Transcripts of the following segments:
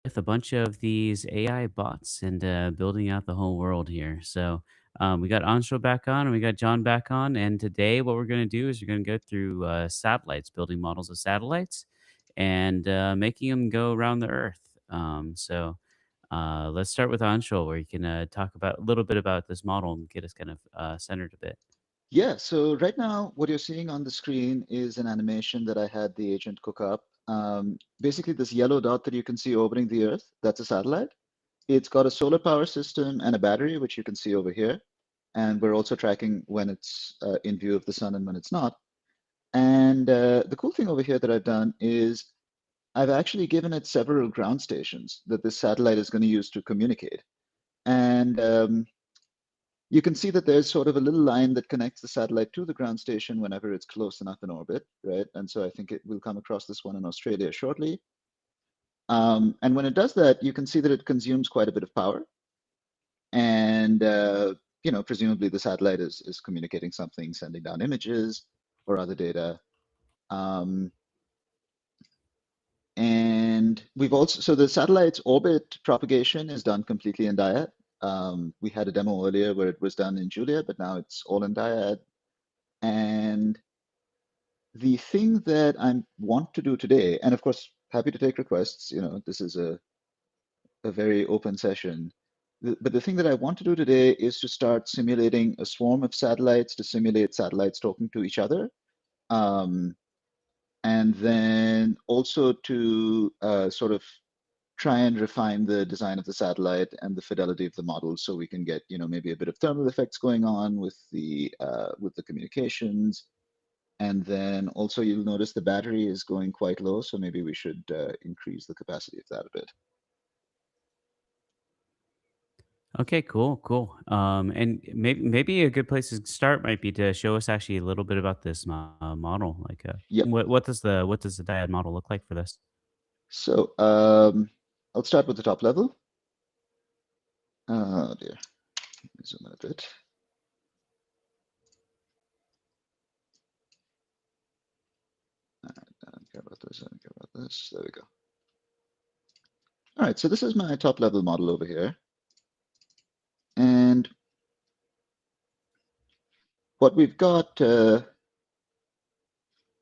with a bunch of these AI bots and building out the whole world here. So we got Anshul back on and we got John back on. And today, what we're going to do is we're going to go through satellites, building models of satellites and making them go around the Earth. Let's start with Anshul, where you can talk about a little bit about this model and get us kind of centered a bit. Yeah, so right now, what you're seeing on the screen is an animation that I had the agent cook up. Basically, this yellow dot that you can see orbiting the Earth, that's a satellite. It's got a solar power system and a battery, which you can see over here. And we're also tracking when it's in view of the sun and when it's not. And the cool thing over here that I've done is I've actually given it several ground stations that this satellite is going to use to communicate. And you can see that there's sort of a little line that connects the satellite to the ground station whenever it's close enough in orbit, right? And so I think it will come across this one in Australia shortly. And when it does that, you can see that it consumes quite a bit of power. And presumably the satellite is communicating something, sending down images or other data. Um, and we've also, so the satellite's orbit propagation is done completely in Dyad. We had a demo earlier where it was done in Julia, but now it's all in Dyad. And the thing that I want to do today, and of course, happy to take requests, this is a very open session. But the thing that I want to do today is to start simulating a swarm of satellites to simulate satellites talking to each other. Um, and then also to sort of try and refine the design of the satellite and the fidelity of the model so we can get, maybe a bit of thermal effects going on with the communications. And then also you'll notice the battery is going quite low, so maybe we should increase the capacity of that a bit. Okay, cool, cool. And maybe a good place to start might be to show us actually a little bit about this model. Like, Yep. what does the dyad model look like for this? So I'll start with the top level. Oh dear, let me zoom in a bit. I don't care about this, I don't care about this. There we go. All right, so this is my top level model over here. And what we've got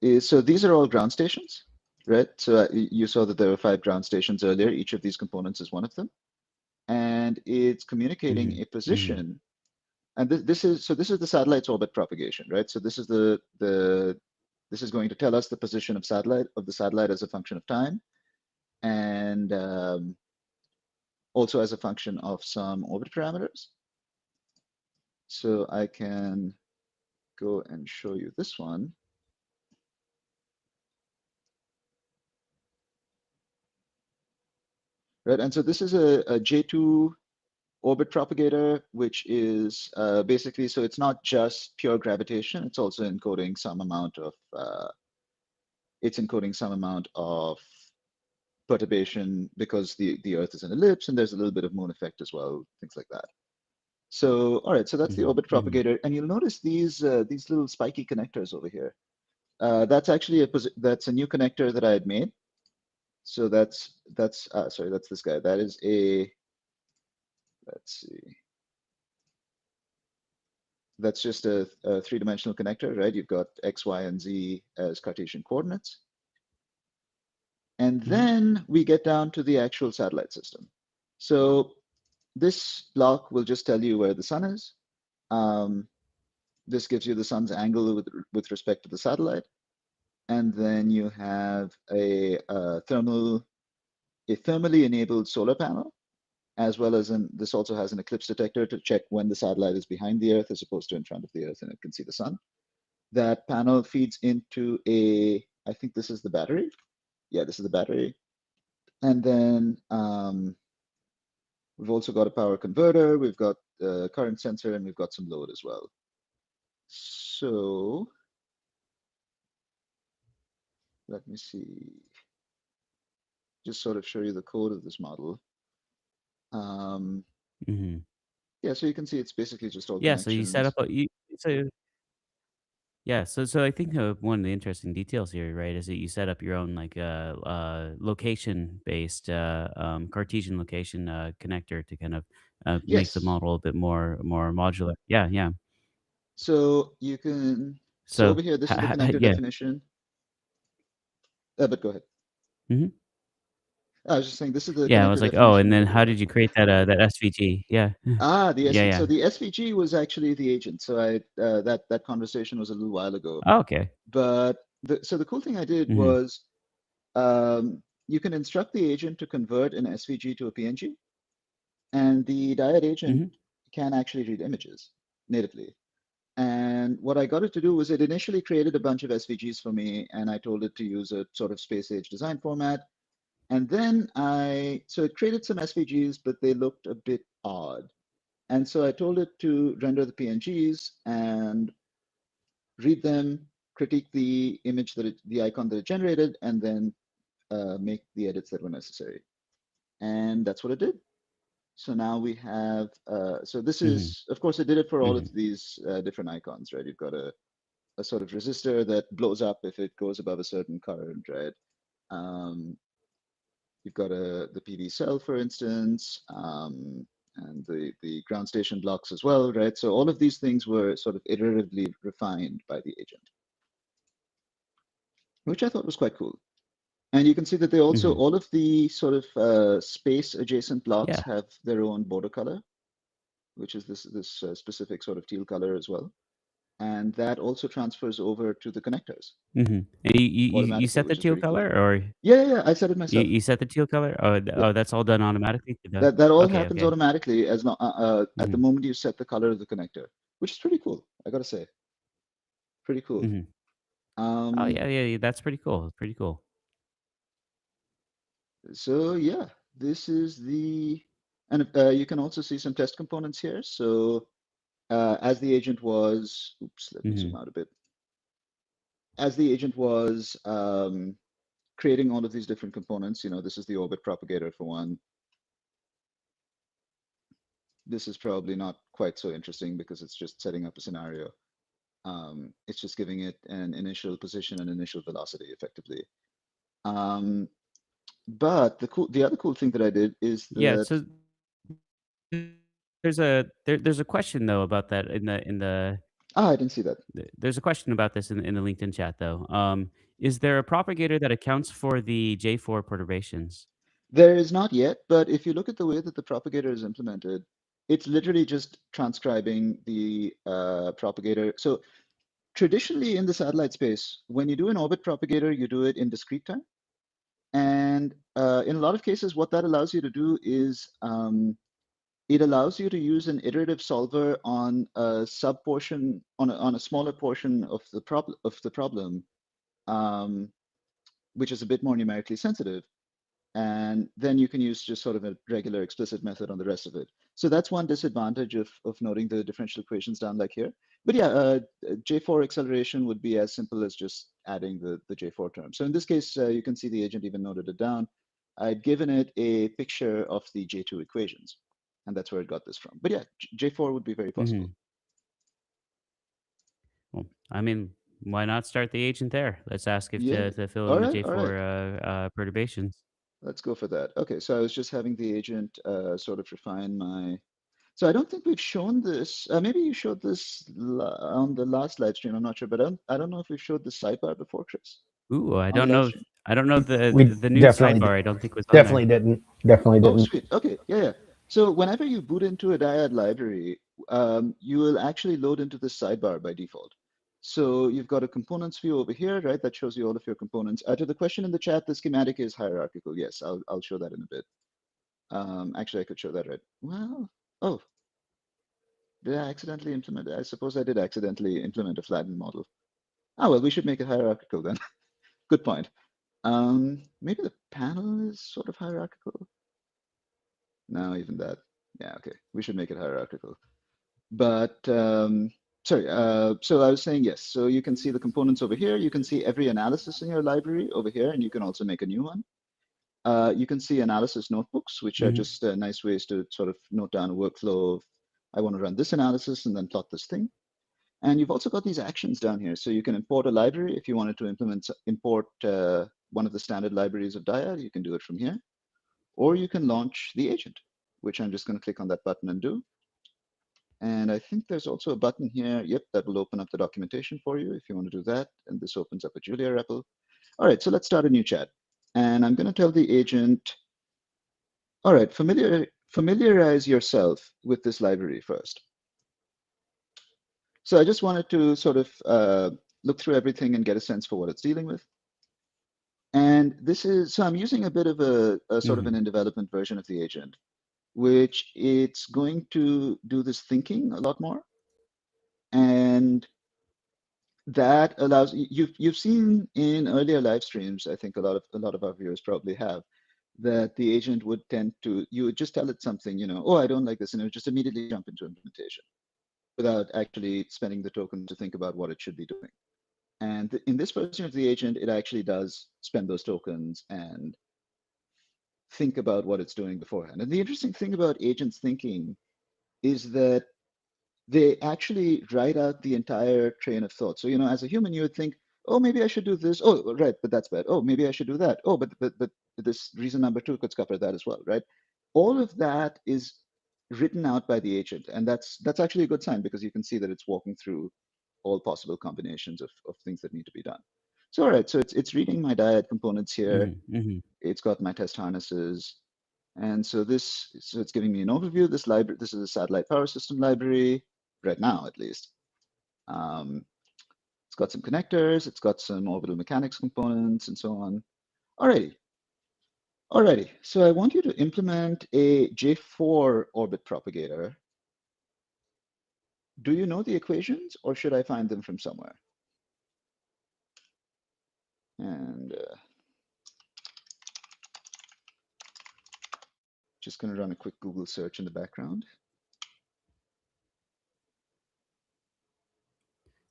is, so these are all ground stations, right? So you saw that there were 5 ground stations earlier. Each of these components is one of them. And it's communicating a Hmm. position. And this is the satellite's orbit propagation, right? So this is this is going to tell us the position of the satellite as a function of time, and also as a function of some orbit parameters. So I can go and show you this one. Right, and so this is a J2 orbit propagator, which is basically, so it's not just pure gravitation, it's also encoding some amount of perturbation because the Earth is an ellipse and there's a little bit of moon effect as well, things like that. So, all right, so that's the Hmm. orbit Hmm. propagator, and you'll notice these little spiky connectors over here. That's actually that's a new connector that I had made. So that's sorry, that's this guy. That is a, let's see, that's just a three-dimensional connector, right? You've got X, Y, and Z as Cartesian coordinates. And Hmm. then we get down to the actual satellite system. So this block will just tell you where the sun is. Um, this gives you the sun's angle with respect to the satellite. And then you have a thermally enabled solar panel, as well as this also has an eclipse detector to check when the satellite is behind the Earth as opposed to in front of the Earth and it can see the sun. That panel feeds into I think this is the battery. Yeah, this is the battery. And then we've also got a power converter, we've got a current sensor, and we've got some load as well. So let me see, just sort of show you the code of this model. Um, Hmm. yeah, so you can see it's basically just all Yeah. So you set up connections. a you. So Yeah, so I think one of the interesting details here, right, is that you set up your own like location based Cartesian location connector to kind of make the Yes. model a bit more modular. Yeah, yeah. So you can, so So over here, this is the connector yeah. definition. But go ahead. Hmm. I was just saying, this is the Yeah, I was connector like, oh, and definition then over how here. did you create that SVG? Yeah, The yeah, SV, yeah. so the SVG was actually the agent. So that conversation was a little while ago. Oh, okay. But so the cool thing I did Hmm. was you can instruct the agent to convert an SVG to a PNG, and the Dyad agent Hmm. can actually read images natively. And what I got it to do was it initially created a bunch of SVGs for me, and I told it to use a sort of space age design format. And then so it created some SVGs, but they looked a bit odd. And so I told it to render the PNGs and read them, critique the image the icon that it generated, and then make the edits that were necessary. And that's what it did. So now we have, so this Hmm. is, of course, I did it for all of Hmm. these different icons, right? You've got a sort of resistor that blows up if it goes above a certain current, right? Um, you've got the PV cell, for instance, and the ground station blocks as well, right? So all of these things were sort of iteratively refined by the agent, which I thought was quite cool. And you can see that they also, Hmm. all of the sort of space adjacent blocks Yeah. have their own border color, which is this specific sort of teal color as well. And that also transfers over to the connectors Hmm. And you automatically, set the which is teal pretty color, cool. or Yeah, I said it myself. you set the teal color? Oh, Yeah, oh, that's all done automatically. that all Okay, happens okay. automatically at the Hmm. moment you set the color of the connector, which is pretty cool. I gotta say, pretty cool. Hmm. Oh Um, yeah, yeah, yeah, that's pretty cool. Pretty cool. so yeah, this is and you can also see some test components here. So as the agent was, oops, let me zoom Hmm. out a bit. As the agent was creating all of these different components, this is the orbit propagator for one. This is probably not quite so interesting because it's just setting up a scenario. It's just giving it an initial position and initial velocity effectively. Um, but the other cool thing that I did is Yeah. that, So there's a question though about that in the I didn't see that. there's a question about this in the LinkedIn chat though. Is there a propagator that accounts for the J4 perturbations? There is not yet, but if you look at the way that the propagator is implemented, it's literally just transcribing the propagator. So traditionally in the satellite space, when you do an orbit propagator, you do it in discrete time. And in a lot of cases, what that allows you to do is it allows you to use an iterative solver on a sub portion, on a smaller portion of the problem, um, which is a bit more numerically sensitive. And then you can use just sort of a regular explicit method on the rest of it. So that's one disadvantage of noting the differential equations down like here. But yeah, J4 acceleration would be as simple as just adding the J4 term. So in this case, you can see the agent even noted it down. I'd given it a picture of the J2 equations, and that's where it got this from. But yeah, J4 would be very possible. Hmm. Well, I mean, why not start the agent there? Let's ask if Yeah. to fill in the All right. J4 perturbations. Let's go for that. Okay, so I was just having the agent sort of refine my. So I don't think we've shown this. Maybe you showed this on the last live stream. I'm not sure, but I don't know if we've showed the sidebar before, Chris, Ooh, I on the don't live know. stream. I don't know We the new definitely sidebar. I don't think was on there. definitely didn't. Definitely Oh, didn't. sweet. Okay, yeah. So whenever you boot into a Dyad library, you will actually load into this sidebar by default. So you've got a components view over here, right? That shows you all of your components. To the question in the chat, the schematic is hierarchical. Yes, I'll show that in a bit. Actually, I could show that right. Well, oh, did I accidentally implement it? I suppose I did accidentally implement a flattened model. Ah, well, we should make it hierarchical then. Good point. Maybe the panel is sort of hierarchical. No, even that. Yeah, okay. We should make it hierarchical. But sorry, so I was saying yes. So you can see the components over here. You can see every analysis in your library over here, and you can also make a new one. You can see analysis notebooks, which are Hmm. just nice ways to sort of note down a workflow of, I want to run this analysis and then plot this thing. And you've also got these actions down here. So you can import a library if you wanted to import one of the standard libraries of Dyad, you can do it from here. Or you can launch the agent, which I'm just going to click on that button and do. And I think there's also a button here, yep, that will open up the documentation for you if you want to do that. And this opens up a Julia REPL. All right, so let's start a new chat. And I'm going to tell the agent, all right, familiarize yourself with this library first. So I just wanted to sort of look through everything and get a sense for what it's dealing with. And this is, so I'm using a bit of a sort of an in development version of the agent, which it's going to do this thinking a lot more. And that allows, you've seen in earlier live streams, I think a lot of our viewers probably have, that the agent would tend to, you would just tell it something, you know, oh, I don't like this, and it would just immediately jump into implementation without actually spending the token to think about what it should be doing. And in this version of the agent, it actually does spend those tokens and think about what it's doing beforehand. And the interesting thing about agents thinking is that they actually write out the entire train of thought. So, you know, as a human, you would think, oh, maybe I should do this. Oh, right, but that's bad. Oh, maybe I should do that. Oh, but this reason number two could cover that as well, right? All of that is written out by the agent, and that's actually a good sign because you can see that it's walking through all possible combinations of things that need to be done. So, all right, so it's reading my dyad components here. It's got my test harnesses. And so it's giving me an overview. This library, this is a satellite power system library, right now at least. It's got some connectors, it's got some orbital mechanics components and so on. Alrighty. Alrighty, so I want you to implement a J4 orbit propagator. Do you know the equations or should I find them from somewhere? And just gonna run a quick Google search in the background.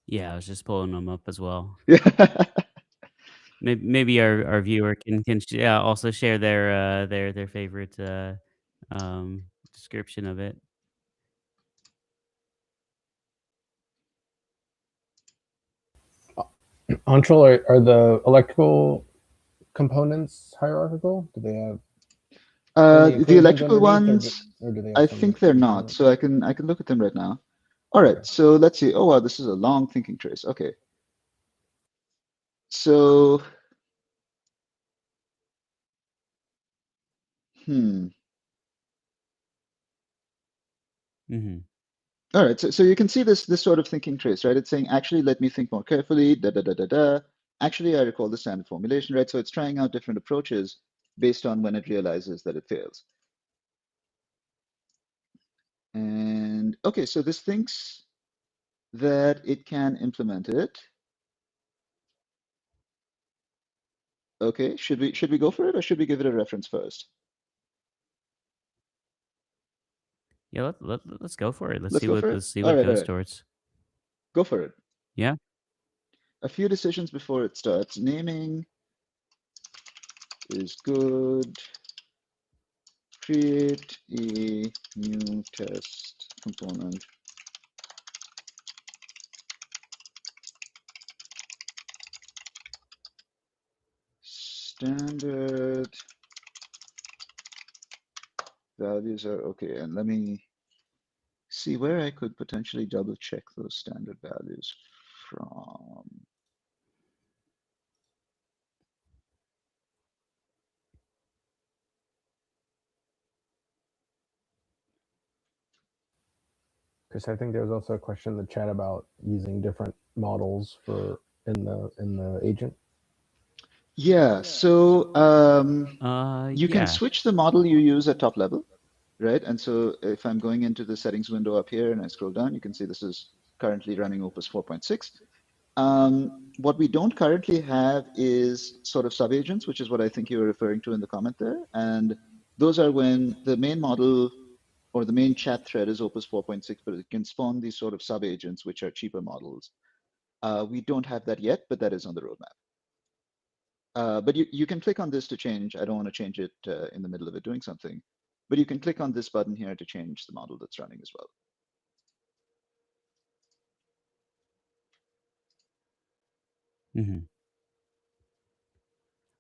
Yeah, I was just pulling them up as well. Yeah. Maybe our viewer can yeah, also share their favorite description of it. Anshul, are the electrical components hierarchical? Do they have any The equations electrical underneath, ones, or do they have I some think they're not. independent? So I can look at them right now. All right, Okay. so let's see. Oh wow, this is a long thinking trace. Okay. So, hmm. Mhm. All right, so you can see this sort of thinking trace, right? It's saying, actually, let me think more carefully, da da da da da. Actually, I recall the standard formulation, right? So it's trying out different approaches based on when it realizes that it fails. And okay, so this thinks that it can implement it. Okay, should we go for it or should we give it a reference first? Yeah, let's go for it. Let's go for it. Let's see All what it right, all goes right, towards. go for it. Yeah. A few decisions before it starts. Naming is good. Create a new test component. Standard values are okay. And let me see where I could potentially double check those standard values from. Because I think there was also a question in the chat about using different models for in the agent. Yeah, so you can Yeah. switch the model you use at top level, right? And so if I'm going into the settings window up here and I scroll down, you can see this is currently running Opus 4.6. What we don't currently have is sort of subagents, which is what I think you were referring to in the comment there. And those are when the main model or the main chat thread is Opus 4.6, but it can spawn these sort of subagents, which are cheaper models. We don't have that yet, but that is on the roadmap. But you can click on this to change. I don't want to change it in the middle of it doing something, but you can click on this button here to change the model that's running as well. Mhm.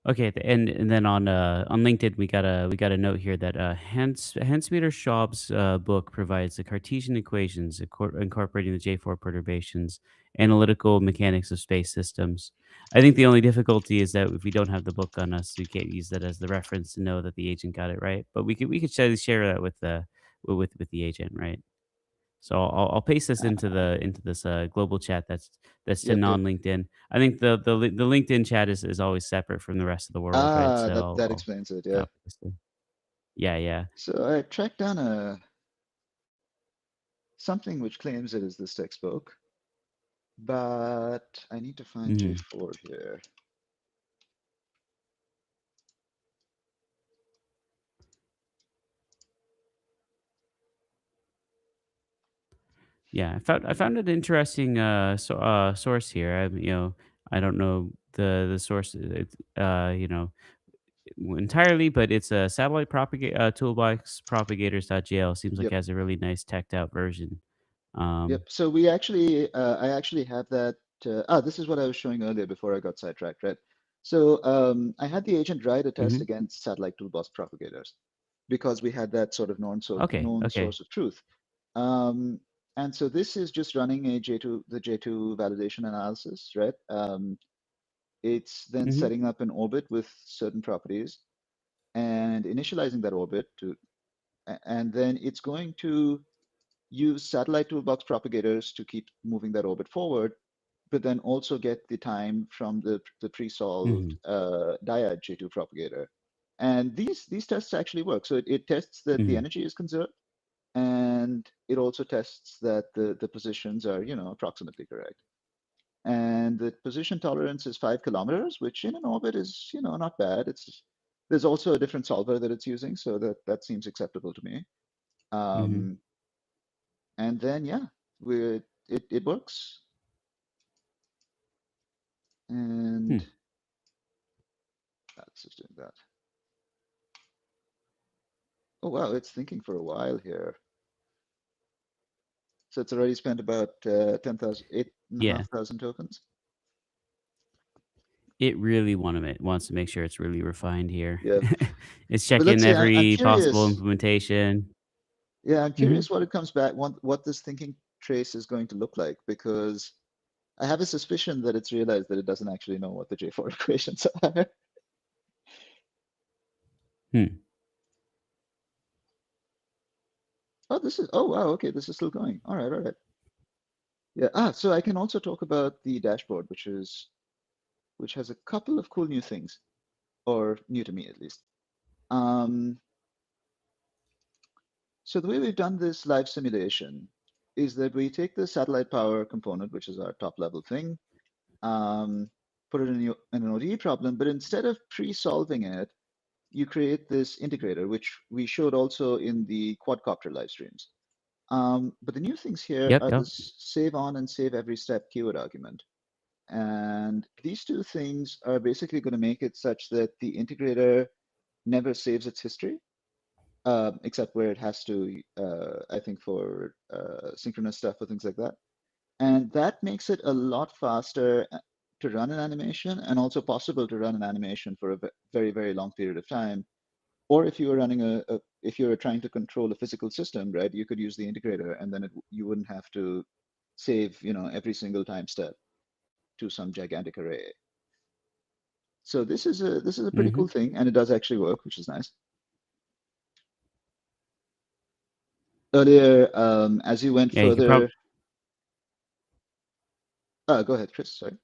Okay, and then on LinkedIn we got a note here that Hans Peter Schaub's book provides the Cartesian equations incorporating the J4 perturbations, analytical mechanics of space systems. I think the only difficulty is that if we don't have the book on us, we can't use that as the reference to know that the agent got it right. But we could share that with the with the agent, right? So I'll paste this into this global chat that's to Yep, yep. non LinkedIn. I think the LinkedIn chat is always separate from the rest of the world, right? Ah, So that explains it. Yeah. I'll paste it. Yeah, yeah. So I tracked down something which claims it is this textbook, but I need to find Hmm. J4 here. Yeah, I found an interesting source here. I don't know the source entirely, but it's a satellite propagate toolbox propagators.jl. Seems like Yep. it has a really nice teched out version. Um, Yep. So we actually, I actually have that. This is what I was showing earlier before I got sidetracked, right? So I had the agent write a test mhm. against satellite toolbox propagators because we had that sort of Okay, known okay. source of truth. Um, and so this is just running the J2 validation analysis, right? It's then Hmm. setting up an orbit with certain properties and initializing that orbit and then it's going to use satellite toolbox propagators to keep moving that orbit forward, but then also get the time from the pre-solved Hmm. Dyad J2 propagator. And these tests actually work. So it tests that the Hmm. energy is conserved, and it also tests that the positions are, approximately correct. And the position tolerance is 5 kilometers, which in an orbit is, not bad. There's also a different solver that it's using, so that seems acceptable to me. Hmm. Um, and then yeah, it works. And Hmm. let's just do that. Oh wow, it's thinking for a while here. So it's already spent about 10,000, Yeah. 8,500 tokens. It really wants to make sure it's really refined here. Yeah, It's but let's checking see. I'm every possible curious. implementation. Yeah, I'm Mhm, curious what it comes back. What this thinking trace is going to look like, because I have a suspicion that it's realized that it doesn't actually know what the J4 equations are. hmm. Oh, oh wow, okay, this is still going. All right, all right. Yeah. So I can also talk about the dashboard, which has a couple of cool new things, or new to me at least. Um, so the way we've done this live simulation is that we take the satellite power component, which is our top level thing, put it in an ODE problem, but instead of pre-solving it, you create this integrator, which we showed also in the quadcopter live streams. But the new things here Yep, are yep. this save on and save every step keyword argument. And these two things are basically going to make it such that the integrator never saves its history, except where it has to, I think, for synchronous stuff or things like that. And that makes it a lot faster to run an animation, and also possible to run an animation for a very, very long period of time. Or if you were running if you were trying to control a physical system, right, you could use the integrator, and then you wouldn't have to save, every single time step to some gigantic array. So this is a pretty Mhm. cool thing, and it does actually work, which is nice. Earlier, as you went Yeah, you could probably. further, go ahead, Chris. Sorry.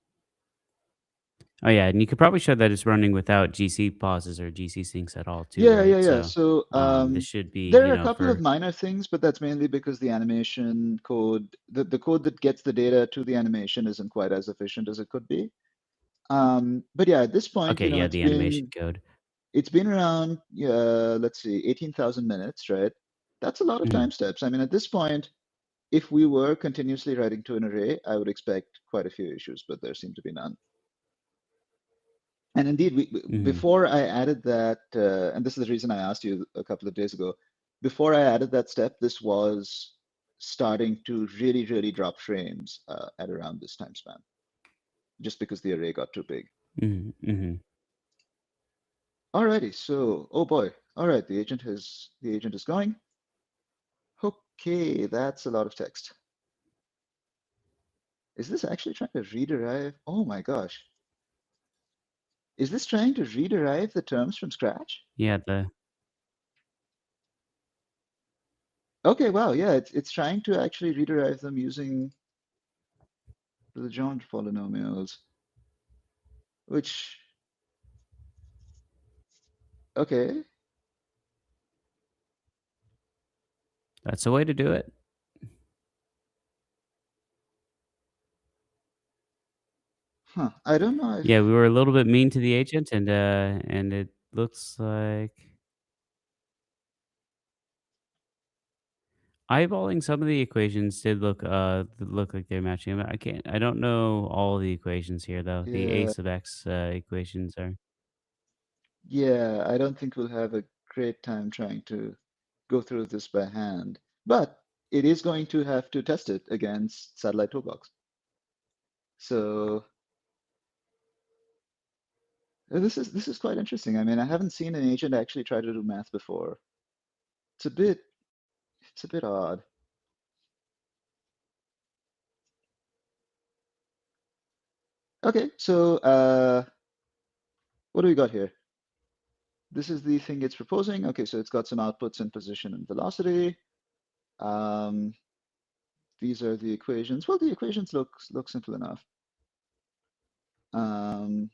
Oh, yeah, and you could probably show that it's running without GC pauses or GC syncs at all too, Yeah, yeah, right? yeah. So, So this should be, there are a couple of for. minor things, but that's mainly because the animation code, the code that gets the data to the animation isn't quite as efficient as it could be. But yeah, at this point, Okay, yeah, the animation code. it's been around, let's see, 18,000 minutes, right? That's a lot of Mhm, time steps. I mean, at this point, if we were continuously writing to an array, I would expect quite a few issues, but there seem to be none. And indeed, mhm, before I added that, and this is the reason I asked you a couple of days ago, before I added that step, this was starting to really, really drop frames at around this time span. just because the array got too big. Hmm. Hmm. Alrighty, so oh boy. All right, the agent is going. Okay, that's a lot of text. Is this actually trying to rederive? Oh my gosh. Is this trying to rederive the terms from scratch? Yeah, the Okay, wow, yeah, it's trying to actually rederive them using the Legendre polynomials, which, okay, that's a way to do it. huh. I don't know if, Yeah, we were a little bit mean to the agent, and it looks like eyeballing some of the equations did look like they're matching. I don't know all the equations here though. The a yeah, sub x equations are. yeah, I don't think we'll have a great time trying to go through this by hand, but it is going to have to test it against Satellite Toolbox. So this is quite interesting. I mean, I haven't seen an agent actually try to do math before. It's a bit it's a bit odd. Okay, so what do we got here? This is the thing it's proposing. Okay, so it's got some outputs in position and velocity. Um, these are the equations. Well, the equations look simple enough. Um,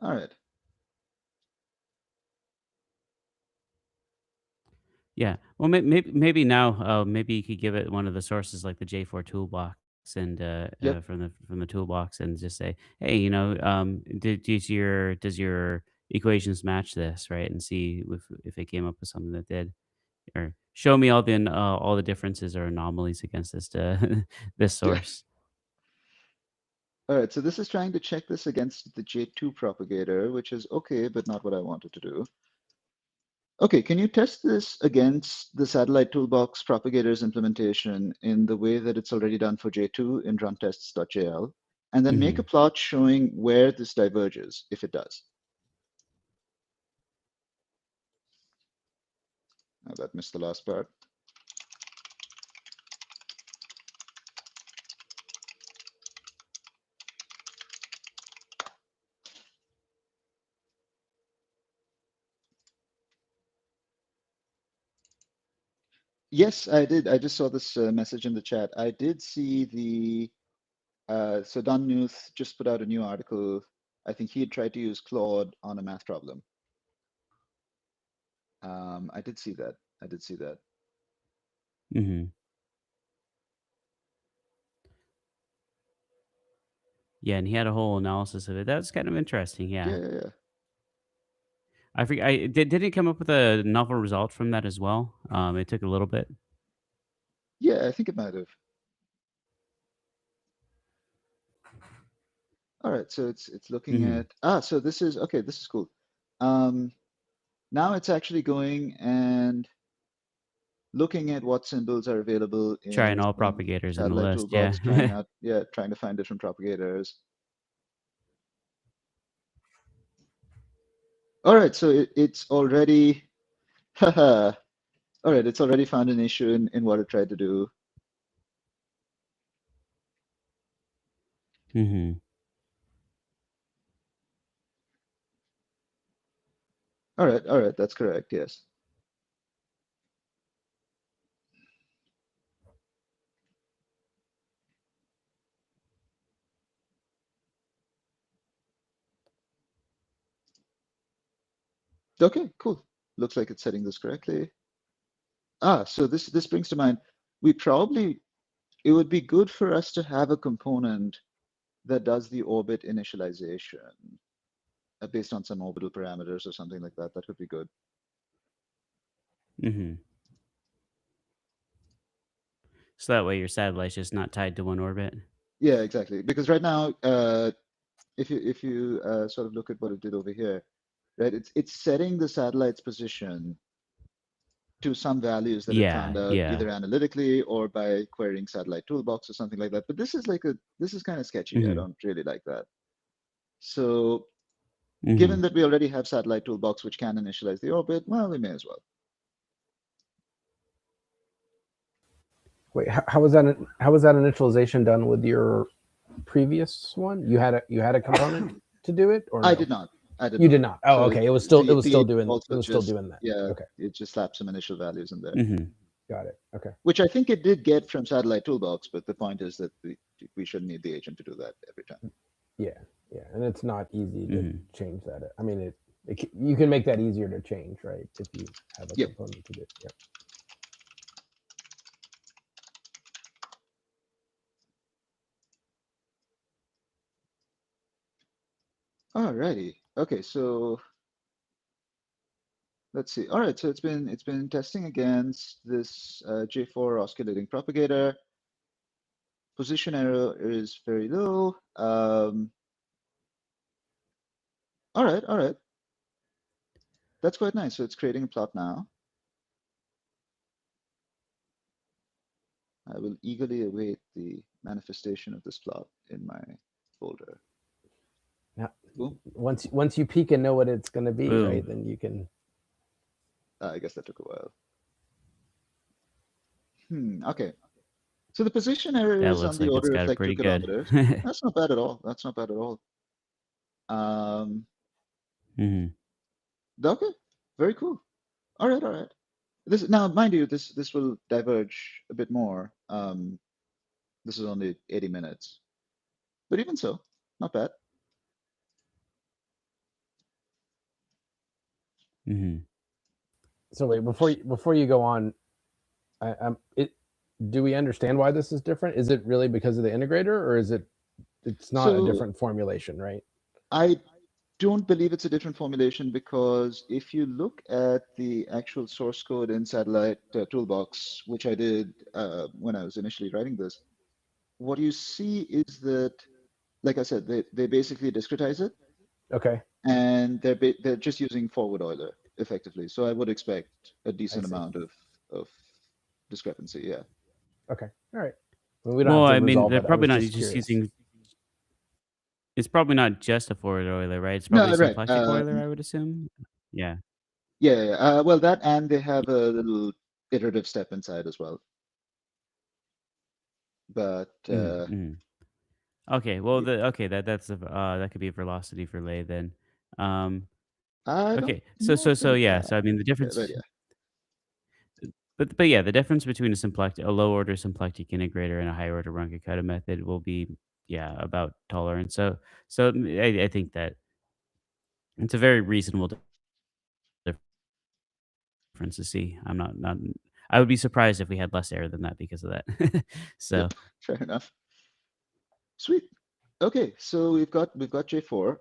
all right. Yeah. Well, maybe now, maybe you could give it one of the sources like the J4 toolbox and Yep. from the toolbox and just say, hey, does your equations match this, right? And see if it came up with something that did, or show me all the differences or anomalies against this this Yeah. source. All right. So this is trying to check this against the J2 propagator, which is okay, but not what I wanted to do. Okay, can you test this against the Satellite Toolbox propagators implementation in the way that it's already done for J2 in runtests.jl, and then make a Hmm. plot showing where this diverges, if it does? Oh, that missed the last part. Yes, I did. I just saw this message in the chat. I did see so Don Knuth just put out a new article. I think he had tried to use Claude on a math problem. I did see that. I did see that. Hmm. Yeah, and he had a whole analysis of it. That's kind of interesting. Yeah, Yeah. yeah, yeah. I forget. I did it come up with a novel result from that as well. It took a little bit. Yeah, I think it might have. All right, so it's looking Hmm. at so this is okay, this is cool. Um, now it's actually going and looking at what symbols are available Trying in all propagators in the Satellite list. Yeah. Toolbox, trying out, yeah, trying to find different propagators. All right, so it's already, haha, all right, it's already found an issue in what it tried to do. Hmm. All right, that's correct, yes. Okay, cool. Looks like it's setting this correctly. So this brings to mind, we probably, it would be good for us to have a component that does the orbit initialization based on some orbital parameters or something like that. That would be good. Hmm. So that way your satellite's just not tied to one orbit. Yeah, exactly. Because right now, if you sort of look at what it did over here, right? It's setting the satellite's position to some values that it Yeah, found out yeah. either analytically or by querying SatelliteToolbox or something like that. But this is this is kind of sketchy. I Mhm, don't really like that. So given mhm. that we already have SatelliteToolbox, which can initialize the orbit, well, we may as well. Wait, how was that? How was that initialization done with your previous one? You had a component to do it, or I no? did not. I did You not. did not. Oh, So okay. It was the still agent doing also just, that. yeah, Okay, it just slapped some initial values in there, Mhm. got it. Okay. which I think it did get from SatelliteToolbox. But the point is that we shouldn't need the agent to do that every time. Yeah, yeah, and it's not easy to Mhm. change that. I mean, you can make that easier to change, right? If you have a Yep. component to do. Yep. Alrighty. Okay, so let's see. All right, so it's been testing against this J4 oscillating propagator. Position error is very low. All right, all right. That's quite nice. So it's creating a plot now. I will eagerly await the manifestation of this plot in my folder. Now, Boom. once you peek and know what it's going to be, Ooh, right? Then you can. I guess that took a while. Okay. So the position error that is on looks the like it's order of got it like 2 pretty good. kilometers. That's not bad at all. That's not bad at all. Mhm, Okay. Very cool. All right, all right. This now, mind you, this will diverge a bit more. This is only 80 minutes, but even so, not bad. mhm. So wait, Oops. before you go on, I'm it. Do we understand why this is different? Is it really because of the integrator, or is it? It's not a So different formulation, right? I don't believe it's a different formulation because if you look at the actual source code in Satellite Toolbox, which I did when I was initially writing this, what you see is that, like I said, they basically discretize it, Okay, and they're just using forward Euler effectively. So I would expect a I decent see. amount of discrepancy. Yeah. Okay, all right. Well, we don't Well, have to I mean, resolve they're it. I probably was not just just curious. using. It's probably not just a forward Euler, right? It's probably No, right. symplectic Euler, I would assume. Yeah. Yeah, yeah. Well, that and they have a little iterative step inside as well. But Mhm, mhm. Okay, well, yeah, that's that could be a velocity for lay then. Um, I don't okay, know if it yeah, so I can. mean the Yeah, but difference, yeah, but yeah, the difference between a low order symplectic integrator and a high order Runge-Kutta method will be, yeah, about tolerance. I think that it's a very reasonable difference to see. I'm not. I would be surprised if we had less error than that because of that. So, yep, fair enough. Sweet. Okay, so we've got J4.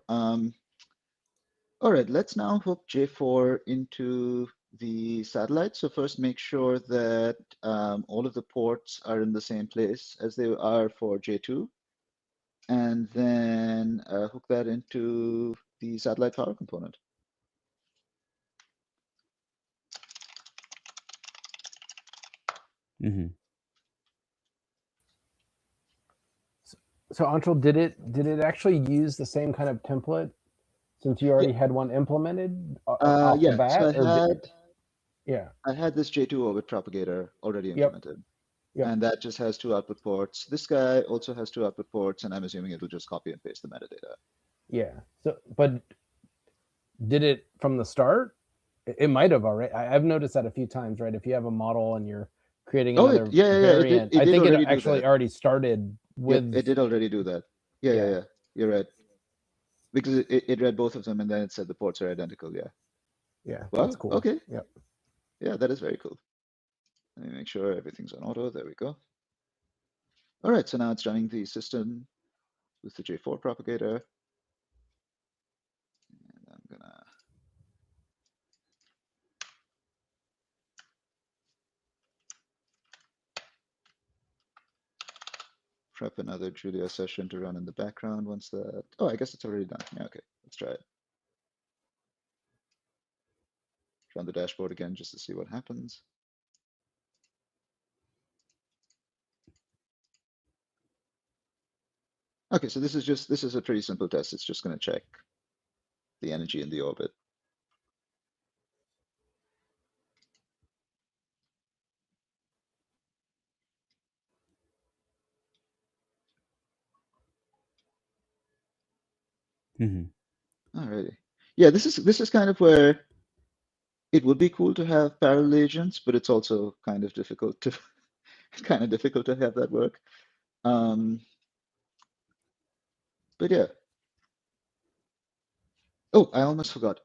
All right, let's now hook J4 into the satellite. So first make sure that all of the ports are in the same place as they are for J2, and then hook that into the satellite power component. mhm. So Anshul, did it actually use the same kind of template since you Yeah, already had one implemented off the yeah. So bat, or yeah, I had this J2 orbit propagator already yep, implemented, yep, and that just has 2 output ports. This guy also has 2 output ports, and I'm assuming it'll just copy and paste the metadata. yeah. So, but did it from the start? It might have already. I've noticed that a few times, right? If you have a model and you're creating Oh, another yeah, yeah, yeah. It did. variant, It I did think it already do actually that. already started Yep, with, it did already do that. Yeah, yeah, yeah, yeah. You're right. Because it read both of them, and then it said the ports are identical. Yeah. yeah. That's Wow. cool. Okay. Yep. Yeah, that is very cool. Let me make sure everything's on auto. There we go. All right. So now it's running the system with the J4 propagator, and I'm gonna prep another Julia session to run in the background once that. Oh, I guess it's already done. Yeah. Okay. Let's try it. run the dashboard again just to see what happens. Okay, so this is a pretty simple test. It's just going to check the energy in the orbit. Alrighty. Yeah, this is kind of where it would be cool to have parallel agents, but it's also kind of difficult to have that work. But yeah. Oh, I almost forgot.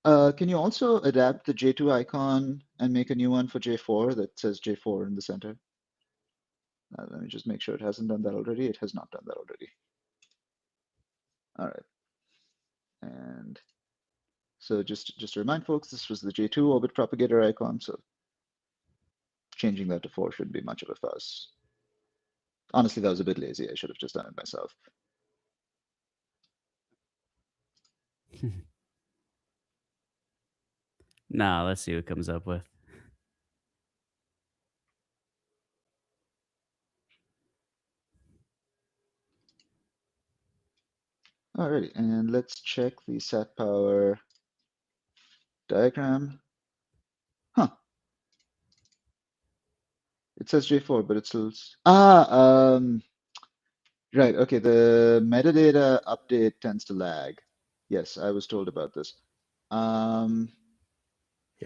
Can you also adapt the J2 icon and make a new one for J4 that says J4 in the center? Let me just make sure it hasn't done that already. It has not done that already. All right. And so just to remind folks, this was the J2 orbit propagator icon. So changing that to 4 shouldn't be much of a fuss. Honestly, that was a bit lazy. I should have just done it myself. Nah, let's see what comes up with. Alrighty, and let's check the sat power diagram. Huh. It says J4, but it's still right. Okay, the metadata update tends to lag. Yes, I was told about this. Yeah.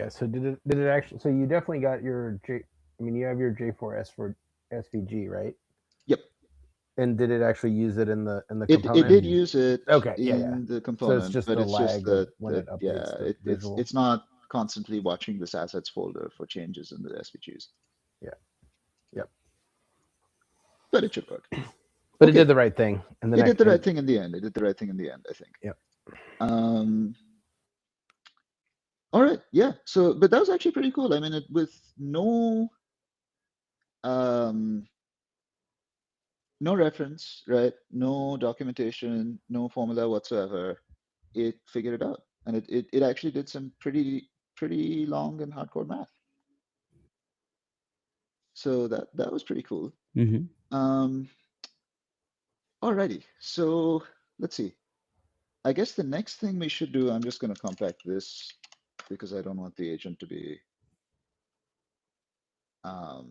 So did it actually? So you definitely got your J. I mean, you have your J4S for SVG, right? Yep. And did it actually use it in the It component? did use it Okay. in the So it's component, just but the it's just lag of that when it yeah, updates the visual. it's not constantly watching this assets folder for changes in the SVGs. Yeah. Yep. But it should work. But Okay. it did the right thing. And It did the right thing in the end. It did the right thing in the end, I think. Yep. All right. Yeah. So, but that was actually pretty cool. I mean, with no no reference, right? No documentation, no formula whatsoever. It figured it out, and it actually did some pretty long and hardcore math. So that was pretty cool. Alrighty. So let's see. I guess the next thing we should do, I'm just going to compact this because I don't want the agent to be. All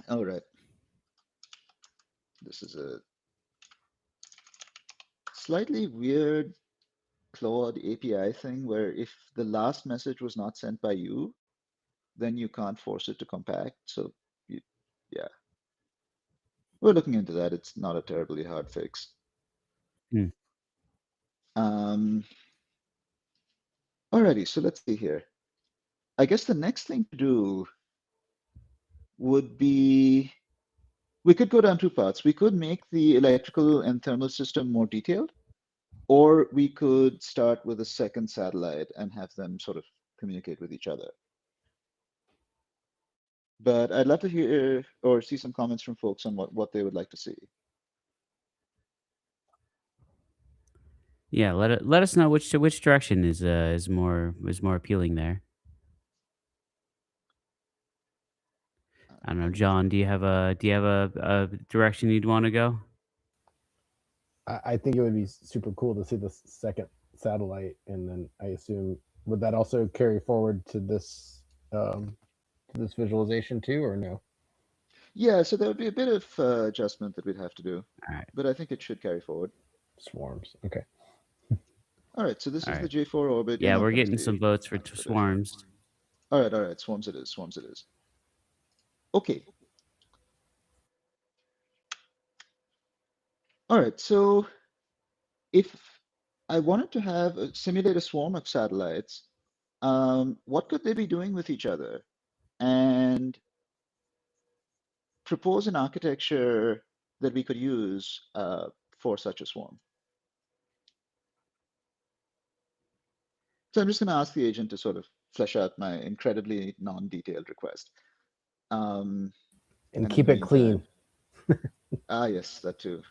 right. This is a slightly weird Claude API thing where if the last message was not sent by you, then you can't force it to compact. So yeah, we're looking into that. It's not a terribly hard fix. Alrighty, so let's see here. I guess the next thing to do would be, we could go down two paths. We could make the electrical and thermal system more detailed, or we could start with a second satellite and have them sort of communicate with each other. But I'd love to hear or see some comments from folks on what they would like to see. Yeah, let us know which direction is more appealing there. I don't know, John. Do you have a direction you'd want to go? I think it would be super cool to see the second satellite, and then I assume would that also carry forward to this visualization too, or no? Yeah, so there would be a bit of adjustment that we'd have to do, All right. but I think it should carry forward. Swarms. Okay. All right, so this All is right. the J4 orbit. Yeah, You're not we're going to getting see some votes for much footage. swarms. All right, swarms it is, swarms it is. Okay. All right, so if I wanted to have simulate a swarm of satellites, what could they be doing with each other? And propose an architecture that we could use for such a swarm. So I'm just going to ask the agent to sort of flesh out my incredibly non-detailed request. And keep it clean. Yes, that too.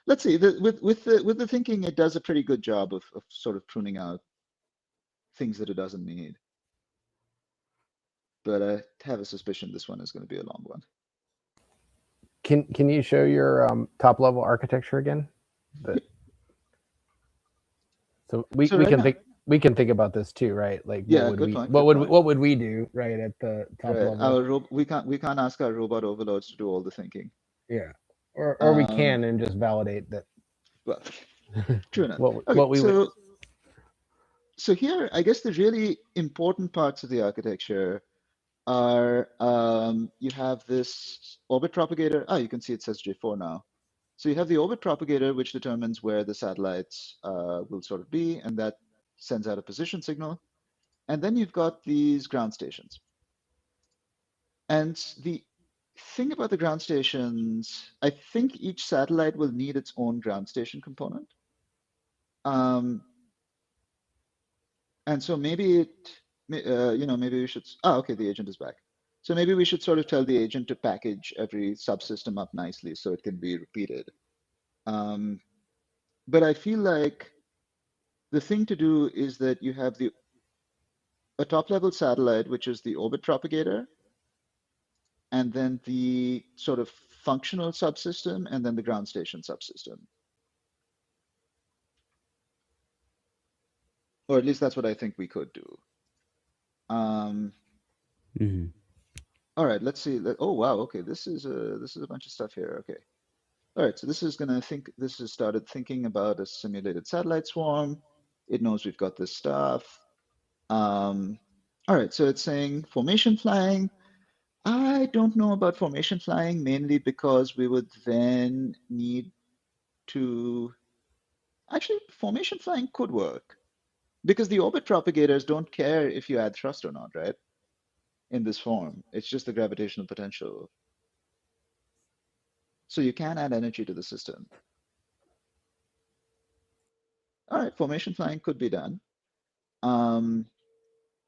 Let's see. With the thinking, it does a pretty good job of sort of pruning out things that it doesn't need. but I have a suspicion this one is going to be a long one. Can you show your top level architecture again? So we So right can now, think about this too, right? Like yeah, good point. what Good point. would we do right at the top Right, level? we can't ask our robot overloads to do all the thinking. Yeah, or we Um, can and just validate that well, true enough. Okay, what we would. so here, I guess the really important parts of the architecture are you have this orbit propagator. You can see it says J4 now. So you have the orbit propagator, which determines where the satellites will sort of be, and that sends out a position signal. And then you've got these ground stations. And the thing about the ground stations, I think each satellite will need its own ground station component. Um, and so maybe maybe we should, okay, the agent is back. So maybe we should sort of tell the agent to package every subsystem up nicely so it can be repeated. But I feel like the thing to do is that you have a top level satellite, which is the orbit propagator, and then the sort of functional subsystem, and then the ground station subsystem. Or at least that's what I think we could do. Hmm. All right, let's see. Oh wow, okay, this is a bunch of stuff here. Okay. All right, so this has started thinking about a simulated satellite swarm. It knows we've got this stuff. All right, so it's saying formation flying. I don't know about formation flying, mainly because we would then need to, actually, formation flying could work because the orbit propagators don't care if you add thrust or not, right? In this form, it's just the gravitational potential. So you can add energy to the system. All right, formation flying could be done. Um,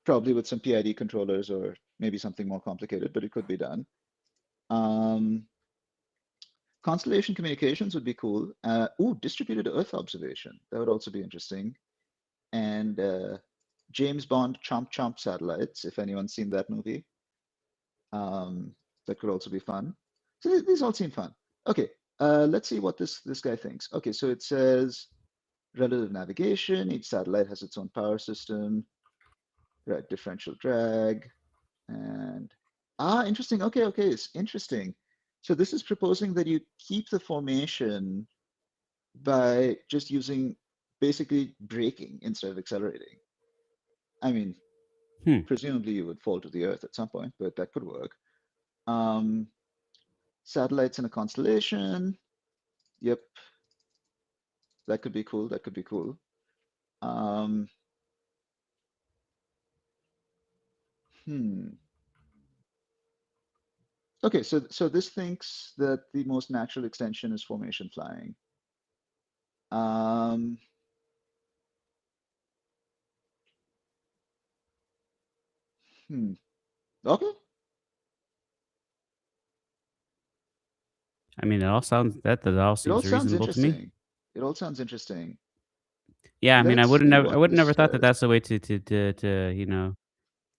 Probably with some PID controllers or maybe something more complicated, but it could be done. Um, Constellation communications would be cool. Distributed Earth observation. That would also be interesting. And James Bond Chomp Chomp satellites, if anyone's seen that movie. That could also be fun. So these all seem fun. Okay, let's see what this guy thinks. Okay, so it says relative navigation. Each satellite has its own power system. Right, differential drag. And interesting. Okay, it's interesting. So this is proposing that you keep the formation by just using basically braking instead of accelerating. I mean, Hmm. presumably you would fall to the earth at some point, but that could work. Um, Satellites in a constellation. Yep, that could be cool. That could be cool. Um, hmm. Okay, so this thinks that the most natural extension is formation flying. Um, hmm. Okay. I mean, that all It all seems sounds reasonable to me. interesting. It all sounds interesting. Yeah, I mean, Let's see I what would this never thought that says. that's the way to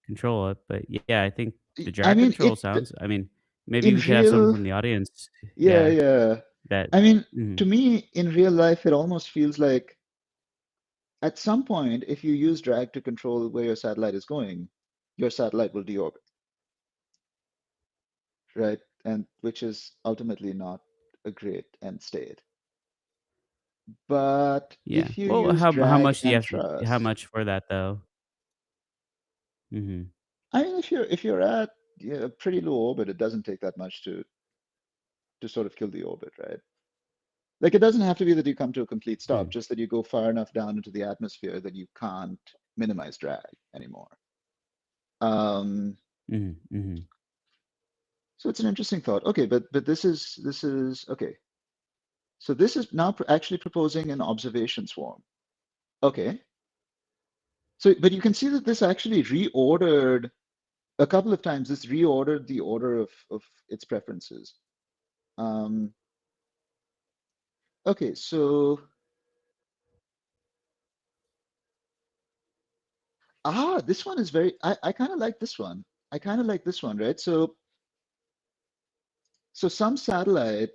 control it. But yeah, I think the I drag mean, control sounds. I mean, maybe in we could have someone real, from the audience. yeah, Yeah, yeah. that. I mean, Mhm. to me, in real life, it almost feels like at some point, if you use drag to control where your satellite is going, your satellite will deorbit, right? And which is ultimately not a great end state. But Yeah. if you Well, use how drag much do you and have how thrust, much for that though? Hmm. I mean, if you're at a pretty low orbit, it doesn't take that much to sort of kill the orbit, right? Like it doesn't have to be that you come to a complete stop, just that you go far enough down into the atmosphere that you can't minimize drag anymore. Um, Hmm. Hmm. so it's an interesting thought. Okay, but this is okay. So this is now actually proposing an observation swarm. Okay. So but you can see that this actually reordered a couple of times. This reordered the order of its preferences. Um, okay, so this one is very. I kind of like this one. I kind of like this one, right? So some satellite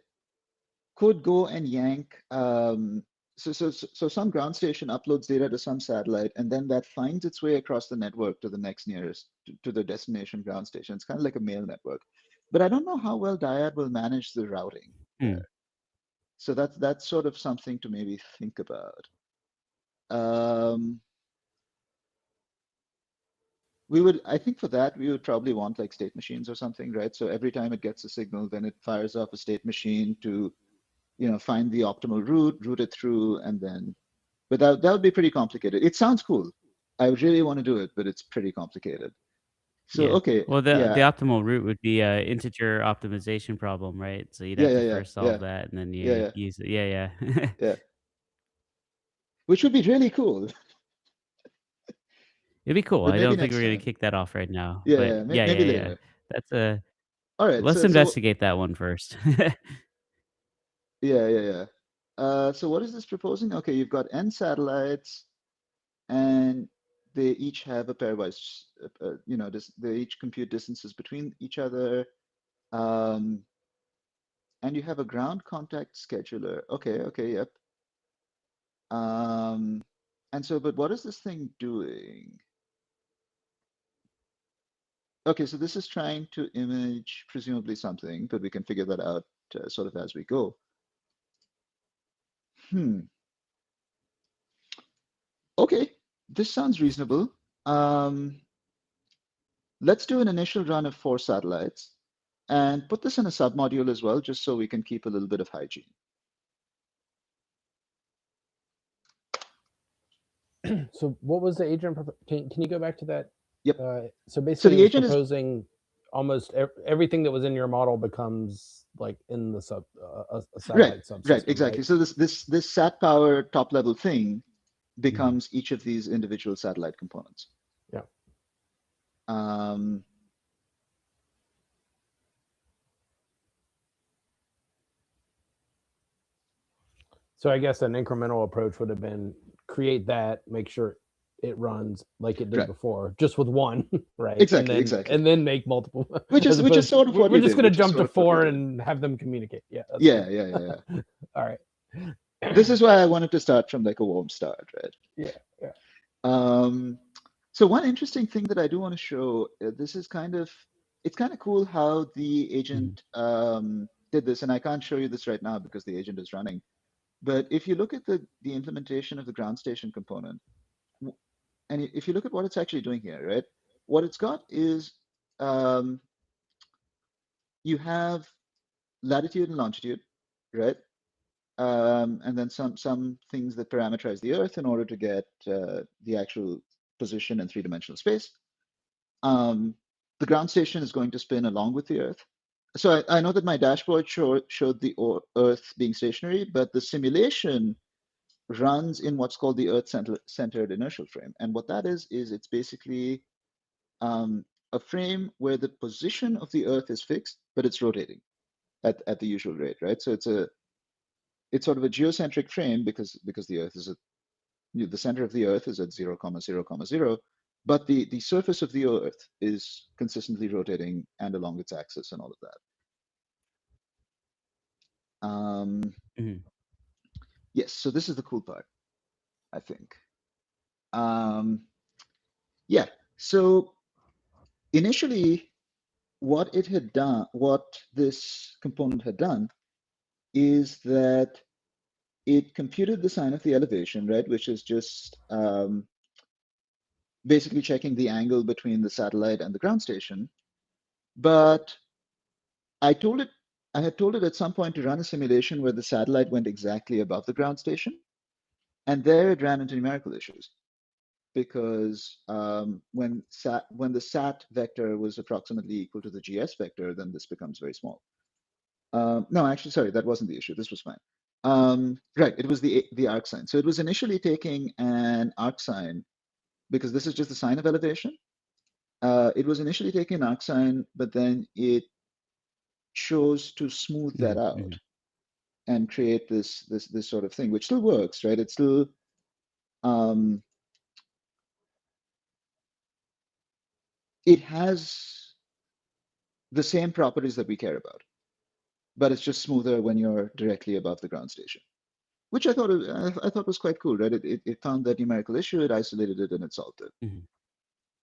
could go and yank. So some ground station uploads data to some satellite, and then that finds its way across the network to the next nearest to the destination ground station. It's kind of like a mail network, but I don't know how well Dyad will manage the routing Hmm. there. So that's sort of something to maybe think about. Um, I think for that, we would probably want like state machines or something, right? So every time it gets a signal, then it fires off a state machine to, find the optimal route it through, and then, but that would be pretty complicated. It sounds cool. I really want to do it, but it's pretty complicated. So, Yeah. okay, Well, the yeah, optimal route would be a integer optimization problem, right? So you'd yeah, have yeah, to yeah, first yeah, solve that, and then yeah, you yeah, use it. Yeah, yeah. yeah, which would be really cool, It'd be cool. but I maybe don't think next we're gonna time. kick that off right now, Yeah, but yeah, yeah, maybe yeah, yeah. later. That's a All right, let's so investigate that one first. yeah, yeah, yeah. So what is this proposing? Okay, you've got n satellites, and they each have a pairwise, they each compute distances between each other. Um, and you have a ground contact scheduler. Okay, okay, yep. And so, but what is this thing doing? Okay, so this is trying to image presumably something, but we can figure that out sort of as we go. Hmm. Okay, this sounds reasonable. Let's do an initial run of 4 satellites and put this in a submodule as well, just so we can keep a little bit of hygiene. So what was the agent? Can you go back to that? Yep. So So basically, the it was agent is proposing almost everything that was in your model becomes like in the a right, satellite right, subsystem, exactly. right? So this sat power top level thing Mhm. becomes each of these individual satellite components. Yeah. Um, So I guess an incremental approach would have been create that, make sure it runs like it did right, before, just with one, right? exactly, exactly. And then make multiple, Which as is opposed to sort of what we're we just did. going to Which is jump to sort of what we 4 did. and have them communicate. Yeah, that's Yeah, good. yeah, yeah, yeah. All right. This is why I wanted to start from like a warm start, right? Yeah, yeah. So one interesting thing that I do want to show, this is it's kind of cool how the Mhm. agent did this, and I can't show you this right now because the agent is running. But if you look at the implementation of the ground station component, and if you look at what it's actually doing here, right? What it's got is um, you have latitude and longitude, right? And then some things that parameterize the Earth in order to get the actual position in 3-dimensional space. The ground station is going to spin along with the Earth. So I know that my dashboard showed the Earth being stationary, but the simulation runs in what's called the Earth-centered inertial frame. And what that is it's basically a frame where the position of the Earth is fixed, but it's rotating at the usual rate, right? So it's sort of a geocentric frame because the Earth is the center of the Earth is at 0, 0, 0, but the surface of the Earth is consistently rotating and along its axis and all of that. Mhm. Yes, so this is the cool part, I think. Yeah, so initially, what this component had done is that it computed the sine of the elevation, right, which is just basically checking the angle between the satellite and the ground station. But I told it, I had told it at some point to run a simulation where the satellite went exactly above the ground station, and there it ran into numerical issues because when the sat vector was approximately equal to the GS vector, then this becomes very small. No, actually, sorry, that wasn't the issue. This was fine. Right, it was the arc sine. So it was initially taking an arc sine because this is just the sine of elevation. It was initially taking an arc sine, but then it chose to smooth that Mhm. out Mhm. and create this sort of thing, which still works, right? It's still it has the same properties that we care about, but it's just smoother when you're directly above the ground station, which I thought was quite cool, right? It found that numerical issue, it isolated it, and it solved it. Mhm.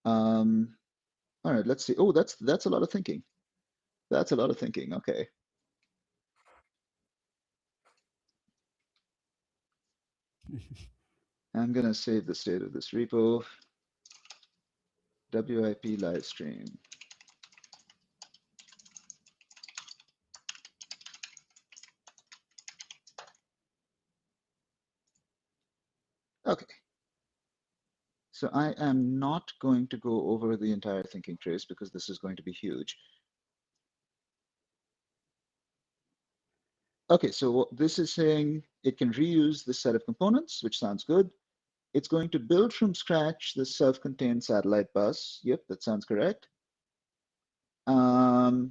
Um, all right, let's see. Oh, that's a lot of thinking. That's a lot of thinking. Okay. I'm gonna save the state of this repo. WIP live stream. Okay. So I am not going to go over the entire thinking trace because this is going to be huge. Okay, so what this is saying, it can reuse this set of components, which sounds good. It's going to build from scratch the self-contained satellite bus. Yep, that sounds correct. Oh,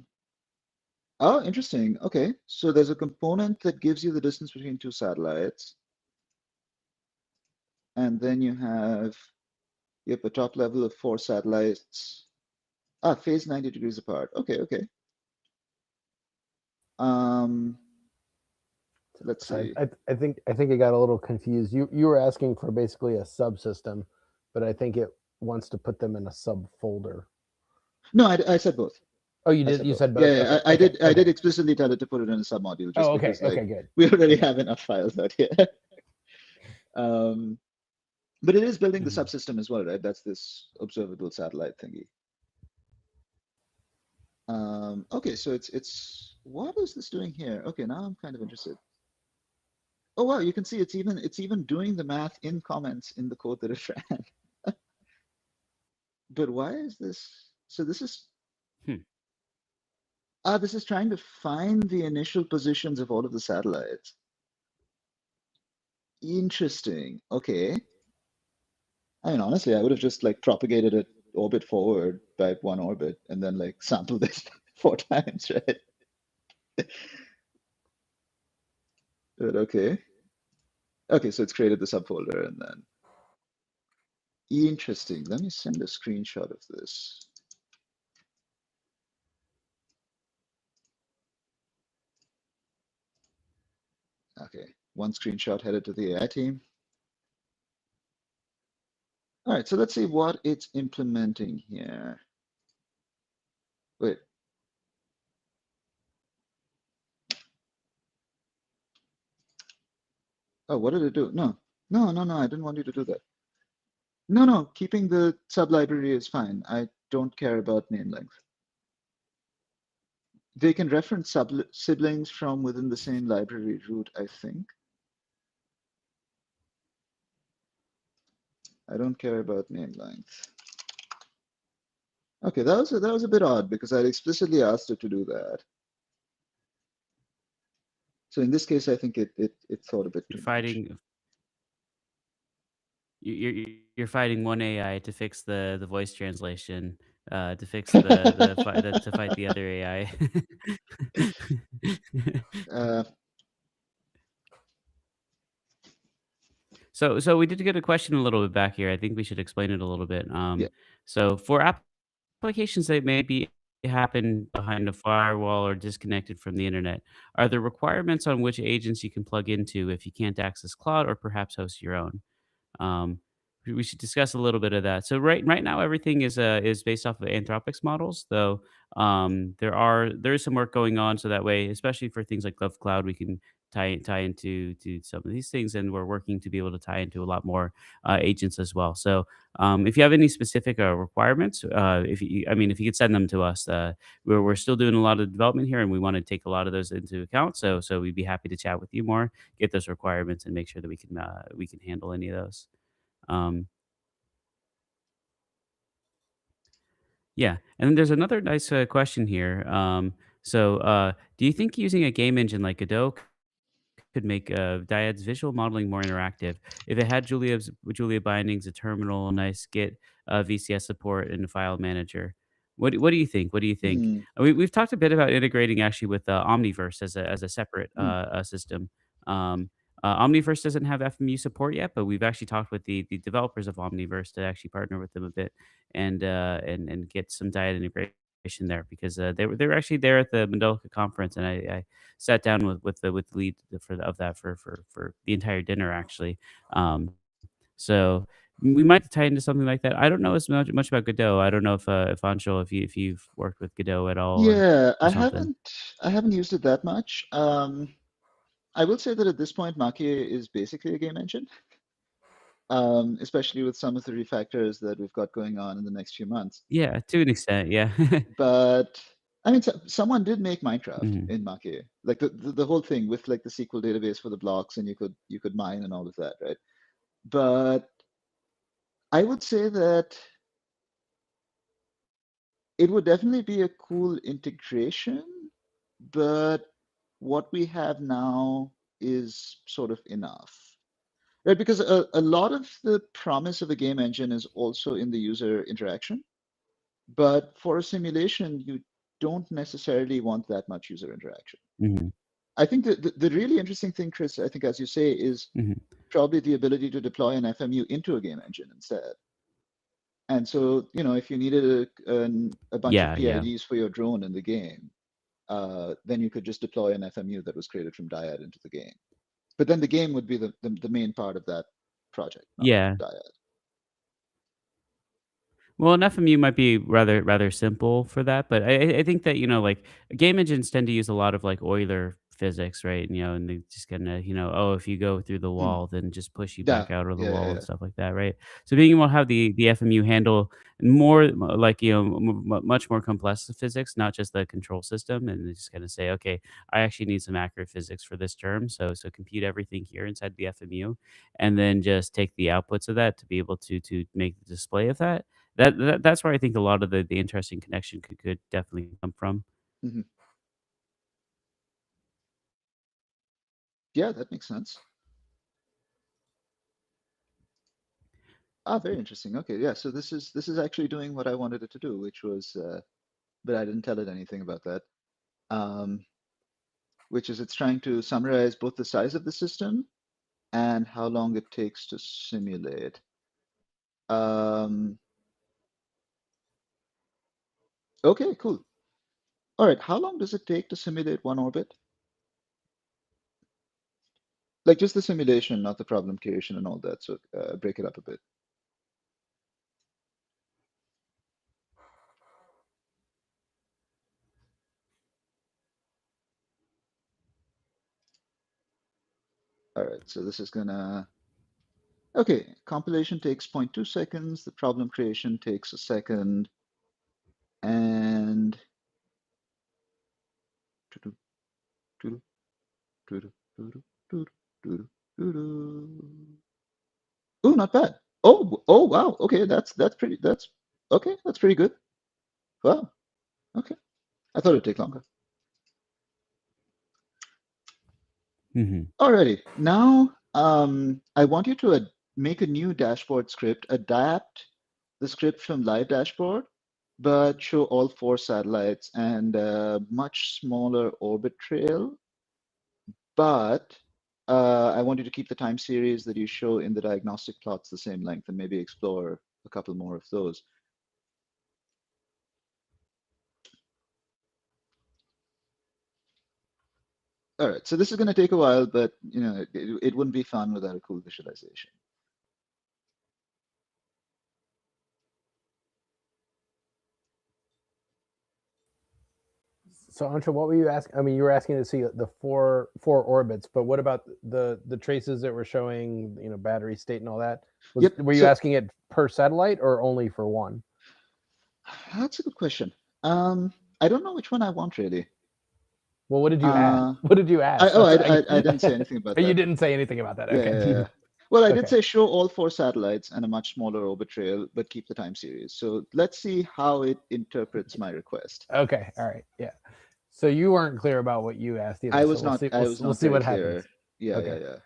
interesting. Okay, so there's a component that gives you the distance between two satellites. And then you have, yep, a top level of 4 satellites. Phase 90 degrees apart. Okay, okay. Um, let's Sorry, see. I think I got a little confused. You were asking for basically a subsystem, but I think it wants to put them in a subfolder. No, I said both. Oh, you I did. said You both. said Yeah, both. yeah, Okay. I Okay. did. I Okay. did explicitly tell it to put it in a submodule just Oh, okay. because, like, Okay. Good. we already Okay. have enough files out here. Um, but it is building the Mhm. subsystem as well, right? That's this observable satellite thingy. Okay, so it's what is this doing here? Okay, now I'm kind of interested. Oh wow, you can see it's even doing the math in comments in the code that it ran. But why is this? So Hmm. this is trying to find the initial positions of all of the satellites. Interesting. Okay. I mean, honestly, I would have just like propagated it orbit forward by 1 orbit and then like sampled it 4 times, right? But okay. Okay, so it's created the subfolder and then interesting. Let me send a screenshot of this. Okay, one screenshot headed to the AI team. All right, so let's see what it's implementing here. Wait. Oh, what did it do? No, no, no, no, I didn't want you to do that. No, no, keeping the sublibrary is fine. I don't care about name length. They can reference siblings from within the same library root, I think. I don't care about name length. Okay, that was a bit odd because I explicitly asked it to do that. So in this case, I think it thought a bit You're too much. fighting. You're fighting one AI to fix the voice translation, to fix to fight the other AI. uh, So we did get a question a little bit back here. I think we should explain it a little bit. yeah. So for applications that maybe happen behind a firewall or disconnected from the internet, are there requirements on which agents you can plug into if you can't access cloud or perhaps host your own? Um, we should discuss a little bit of that. So right now everything is based off of Anthropic's models, though there is some work going on so that way, especially for things like Love Cloud, we can tie into to some of these things, and we're working to be able to tie into a lot more agents as well. So if you have any specific requirements, if you I mean if you could send them to us, we're still doing a lot of development here, and we want to take a lot of those into account. So we'd be happy to chat with you more, get those requirements, and make sure that we can handle any of those. Um, yeah, and then there's another nice question here. Do you think using a game engine like Godot could make Dyad's visual modeling more interactive if it had Julia bindings, a terminal, nice Git, VCS support, and a file manager? What do you think? What do you think? Hmm, We've talked a bit about integrating actually with Omniverse as a separate hmm. system. Omniverse doesn't have FMU support yet, but we've actually talked with the developers of Omniverse to actually partner with them a bit and get some Dyad integration there because they were actually there at the Mandela conference, and I sat down with the lead of that for the entire dinner actually. So we might tie into something like that. I don't know as much about Godot. I don't know if Anshul, if you've worked with Godot at all Yeah, or something. I haven't used it that much. I will say that at this point, Maki is basically a game engine, especially with some of the refactors that we've got going on in the next few months. Yeah, to an extent, yeah. But I mean, someone did make Minecraft Mhm. in Maki, like the whole thing with like the SQL database for the blocks, and you could mine and all of that, right? But I would say that it would definitely be a cool integration, but what we have now is sort of enough, right? Because a lot of the promise of a game engine is also in the user interaction, but for a simulation, you don't necessarily want that much user interaction. Mhm. I think that the really interesting thing, Chris, I think, as you say, is Mhm. probably the ability to deploy an FMU into a game engine instead. And so, if you needed a bunch of Yeah, yeah. PIDs for your drone in the game, then you could just deploy an FMU that was created from Dyad into the game. But then the game would be the main part of that project, not Yeah. Dyad. Well, an FMU might be rather simple for that, but I think that, like, game engines tend to use a lot of, like, Euler physics, right? And they just kinda, oh, if you go through the Hmm. wall, then just push you Yeah, back out of the yeah, yeah, wall and yeah. stuff like that, right? So being able to have the FMU handle more, like, much more complex physics, not just the control system, and they just kinda say, "Okay, I actually need some accurate physics for this term, so compute everything here inside the FMU, and then just take the outputs of that to be able to make the display of that." That's where I think a lot of the interesting connection could definitely come from. Hmm. Yeah, that makes sense. Ah, very interesting. Okay, yeah. So this is actually doing what I wanted it to do, which was, but I didn't tell it anything about that. Um, which is it's trying to summarize both the size of the system and how long it takes to simulate. Um, okay, cool. All right, how long does it take to simulate one orbit? Like just the simulation, not the problem creation and all that. So break it up a bit. All right, so this is gonna, okay, compilation takes zero point 0.2 seconds, the problem creation takes a second, and oh, not bad. Oh, wow. Okay, that's okay, that's pretty good. Wow. Okay. I thought it'd take longer. Mhm. Alrighty. Now, I want you to make a new dashboard script, adapt the script from live dashboard, but show all 4 satellites and a much smaller orbit trail. But I want you to keep the time series that you show in the diagnostic plots the same length and maybe explore a couple more of those. All right, so this is going to take a while, but it wouldn't be fun without a cool visualization. So, Anshul, what were you asking? I mean, you were asking to see the four orbits, but what about the traces that were showing, battery state and all that? Yep. Were you So asking it per satellite or only for one? that's a good question. I don't know which one I want really. Well, what did you ask? Uh, What did you I ask? oh That's I didn't say anything about you that. didn't say anything about that. Yeah, yeah, Okay. yeah. Well, I did Okay. say show all 4 satellites and a much smaller orbit trail, but keep the time series. So let's see how it interprets my request. Okay. All right. Yeah. So you weren't clear about what you asked either. I So was not I was we'll not see very what happens. clear. Yeah, yeah, Okay. yeah.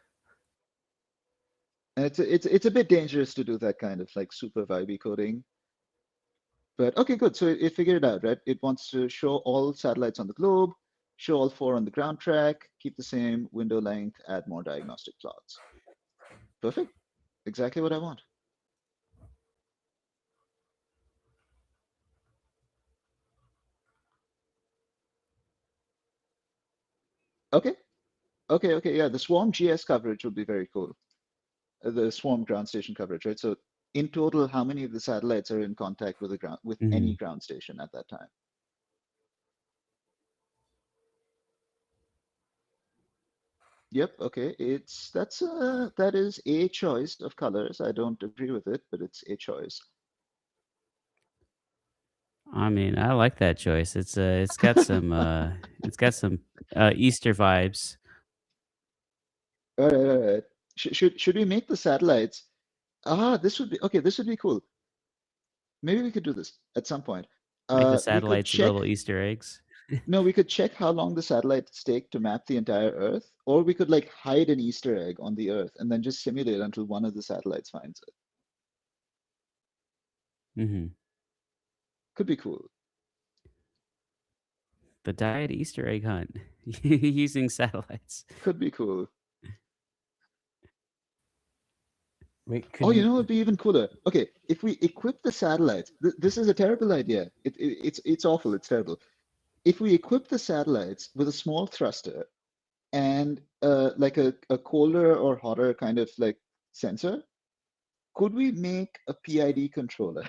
And it's a bit dangerous to do that kind of like super vibey coding. But okay, good. So it figured it out, right? It wants to show all satellites on the globe, show all 4 on the ground track, keep the same window length, add more diagnostic plots. Perfect. Exactly what I want. Okay, okay. Yeah, the Swarm GS coverage would be very cool. The Swarm ground station coverage, right? So in total, how many of the satellites are in contact with the ground with any Hmm. ground station at that time? Yep. Okay. That is a choice of colors. I don't agree with it, but it's a choice. I mean, I like that choice. It's got some Easter vibes. All right, all right. Should we make the satellites? This would be okay. This would be cool. Maybe we could do this at some point. Make the We could satellites check. little Easter eggs. No, we could check how long the satellites take to map the entire Earth, or we could like hide an Easter egg on the Earth and then just simulate until one of the satellites finds it. Hmm. Could be cool. The Dyad Easter egg hunt using satellites. Could be cool. Wait, Oh, could you you? know what would be even cooler? Okay, if we equip the satellites, this is a terrible idea. It's awful. It's terrible. If we equip the satellites with a small thruster and like a colder or hotter kind of like sensor, could we make a PID controller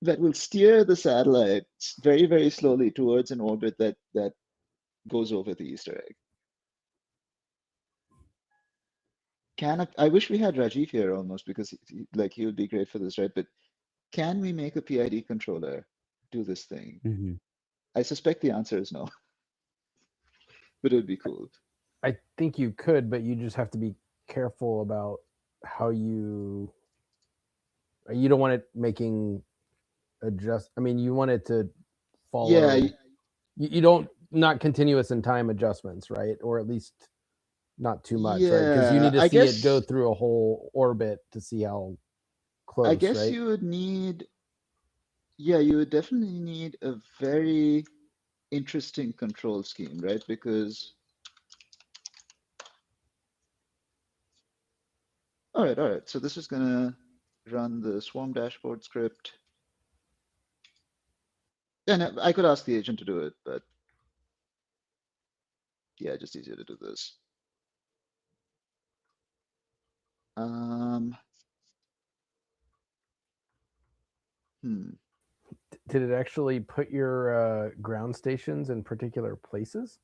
that will steer the satellites very, very slowly towards an orbit that goes over the Easter egg? I wish we had Rajiv here almost because like he would be great for this, right? But can we make a PID controller do this thing? Hmm. I suspect the answer is no, but it would be cool. I think you could, but you just have to be careful about how you don't want it making adjust. I mean, you want it to Yeah, follow. You don't not continuous in time adjustments, right? Or at least not too much, right? Because you yeah. need to see it go through a whole orbit to see how I close, guess right? you would need, yeah, you would definitely need a very interesting control scheme, right? Because, all right. So this is gonna run the Swarm dashboard script. And I could ask the agent to do it, but yeah, just easier to do this. Um, hmm. Did it actually put your ground stations in particular places?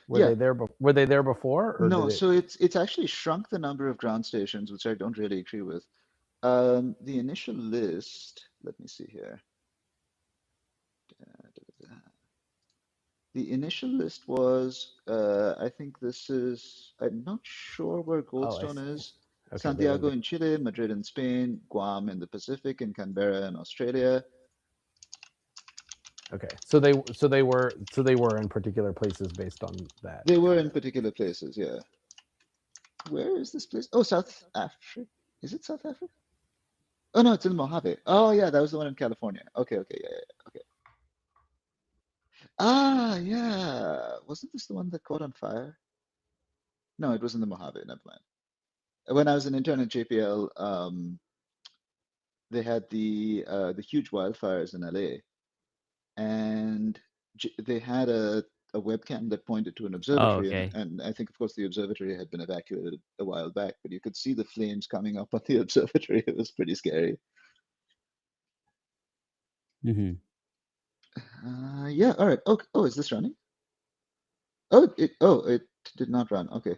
Were Yeah, they there? Were they there before, or did no, it? so it's actually shrunk the number of ground stations, which I don't really agree with. The initial list, let me see here. The initial list was, I think this is, I'm not sure where Oh, I Goldstone see. is. Okay, they Santiago went. in Chile, Madrid in Spain, Guam in the Pacific, and Canberra in Australia. Okay, so they were in particular places based on that They were in comment. particular places, yeah. Where is this place? Oh, South Africa. Is it South Africa? Oh no, it's in Mojave. Oh yeah, that was the one in California. Okay, yeah. Okay. Ah, yeah. Wasn't this the one that caught on fire? No, it was in the Mojave. Never mind. When I was an intern at JPL, they had the huge wildfires in LA, and they had a webcam that pointed to an Oh, observatory, okay. and I think, of course, the observatory had been evacuated a while back, but you could see the flames coming up on the observatory. It was pretty scary. Hmm. Yeah, all right. Oh, is this running? It did not run. Okay.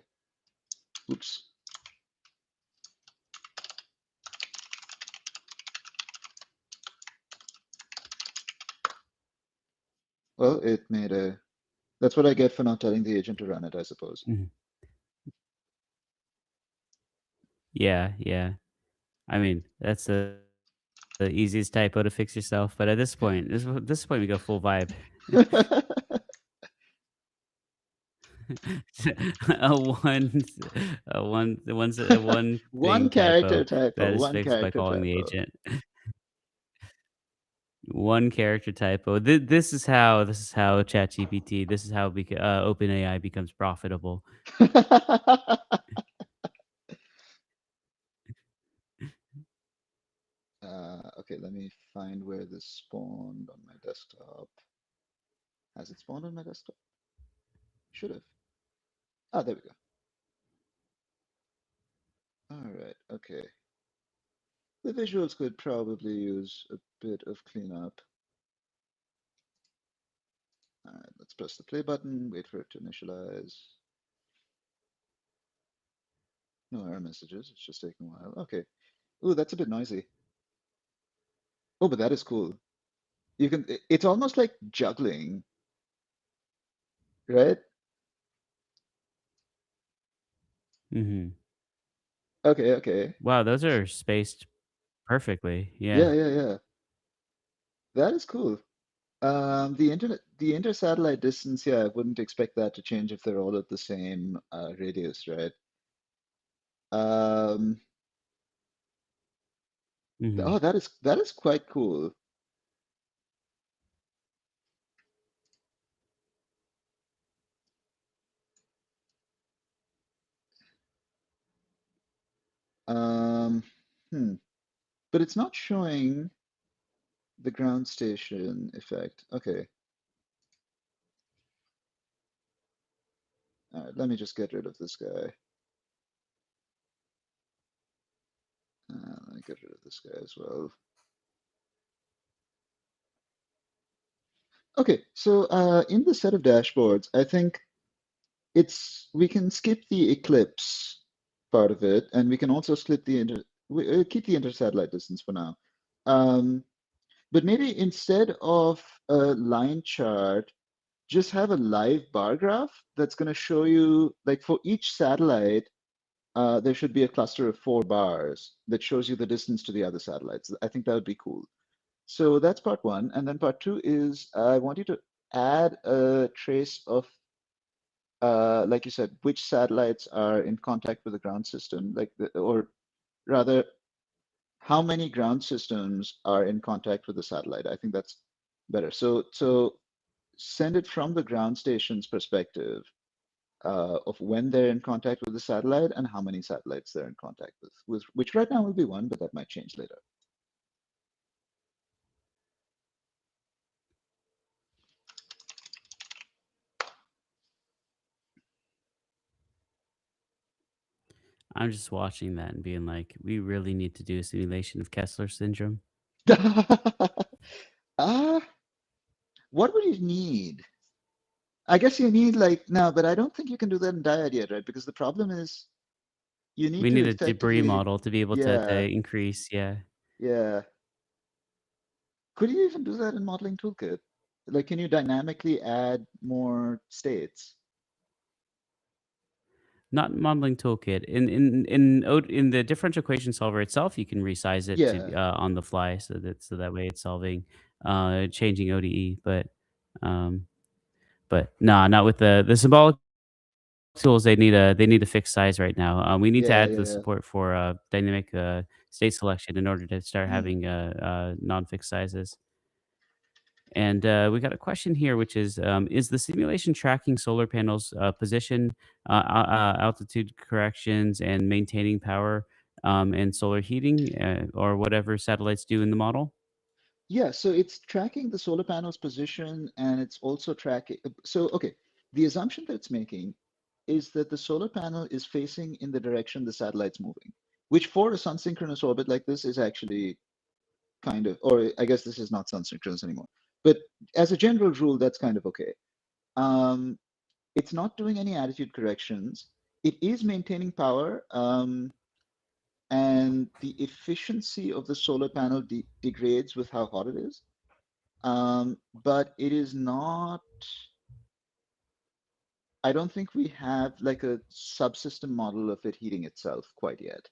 Oops. Well, it made a. That's what I get for not telling the agent to run it, I suppose. Hmm. Yeah, yeah. I mean, that's the easiest typo to fix yourself. But at this point, we go full vibe. a one, a one One thing character typo that typo. is One fixed by character calling the typo. agent. One character typo. This is how ChatGPT. This is how OpenAI becomes profitable. Okay, let me find where this spawned on my desktop. Has it spawned on my desktop? Should have. Ah, there we go. All right, okay. The visuals could probably use a bit of cleanup. All right, let's press the play button, wait for it to initialize. No error messages, it's just taking a while. Okay. Ooh, that's a bit noisy. Oh, but that is cool. You can, it's almost like juggling, right? Hmm. Okay, okay. Wow, those are spaced perfectly. Yeah. Yeah, yeah, yeah. That is cool. The inter-satellite distance, yeah, I wouldn't expect that to change if they're all at the same radius, right? Um, Hmm. oh, that is quite cool. Um, hmm. But it's not showing the ground station effect. Okay. All right, let me just get rid of this guy. Let me get rid of this guy as well. Okay, so in the set of dashboards, I think we can skip the eclipse part of it, and we can also skip the keep the inter-satellite distance for now. Um, but maybe instead of a line chart, just have a live bar graph that's going to show you, like for each satellite, there should be a cluster of 4 bars that shows you the distance to the other satellites. I think that would be cool. So that's part one. And then part two is I want you to add a trace of, like you said, which satellites are in contact with the ground system, or rather, how many ground systems are in contact with the satellite. I think that's better. So send it from the ground station's perspective of when they're in contact with the satellite and how many satellites they're in contact with, which right now will be one, but that might change later. I'm just watching that and being like, we really need to do a simulation of Kessler syndrome. Ah, what would you need? I guess you need like no, but I don't think you can do that in Dyad yet, right? Because the problem is you need We to need a debris effectively, model to be able to yeah, increase. Yeah. yeah. Could you even do that in Modeling Toolkit? Like, can you dynamically add more states? Not in modeling toolkit. In the differential equation solver itself, you can resize it to Yeah, on the fly so that way it's solving changing ODE. But nah, not with the symbolic tools. They need a fixed size right now. We need to yeah, add yeah, the yeah. support for dynamic state selection in order to start Mm. having non-fixed sizes. And we got a question here, which is the simulation tracking solar panels position, altitude corrections, and maintaining power and solar heating, or whatever satellites do in the model? Yeah, so it's tracking the solar panel's position and it's also tracking. So, okay, the assumption that it's making is that the solar panel is facing in the direction the satellite's moving, which for a sun-synchronous orbit like this is actually kind of, or I guess this is not sun-synchronous anymore. But as a general rule, that's kind of okay. Um, it's not doing any attitude corrections. It is maintaining power, and the efficiency of the solar panel degrades with how hot it is. But it is not, I don't think we have like a subsystem model of it heating itself quite yet.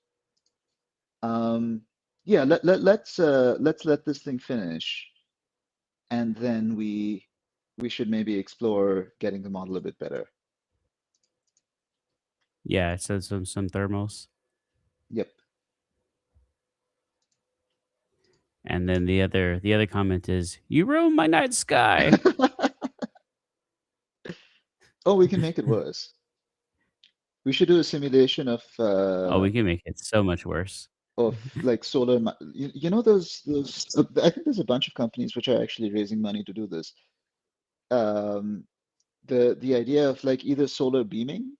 Um, yeah, let's let this thing finish, and then we should maybe explore getting the model a bit better. Yeah, it says some thermals. Yep. And then the other comment is, "You ruined my night sky." Oh, we can make it worse. We should do a simulation Oh, we can make it so much worse. of like you know those I think there's a bunch of companies which are actually raising money to do this. Um, the idea of like either solar beaming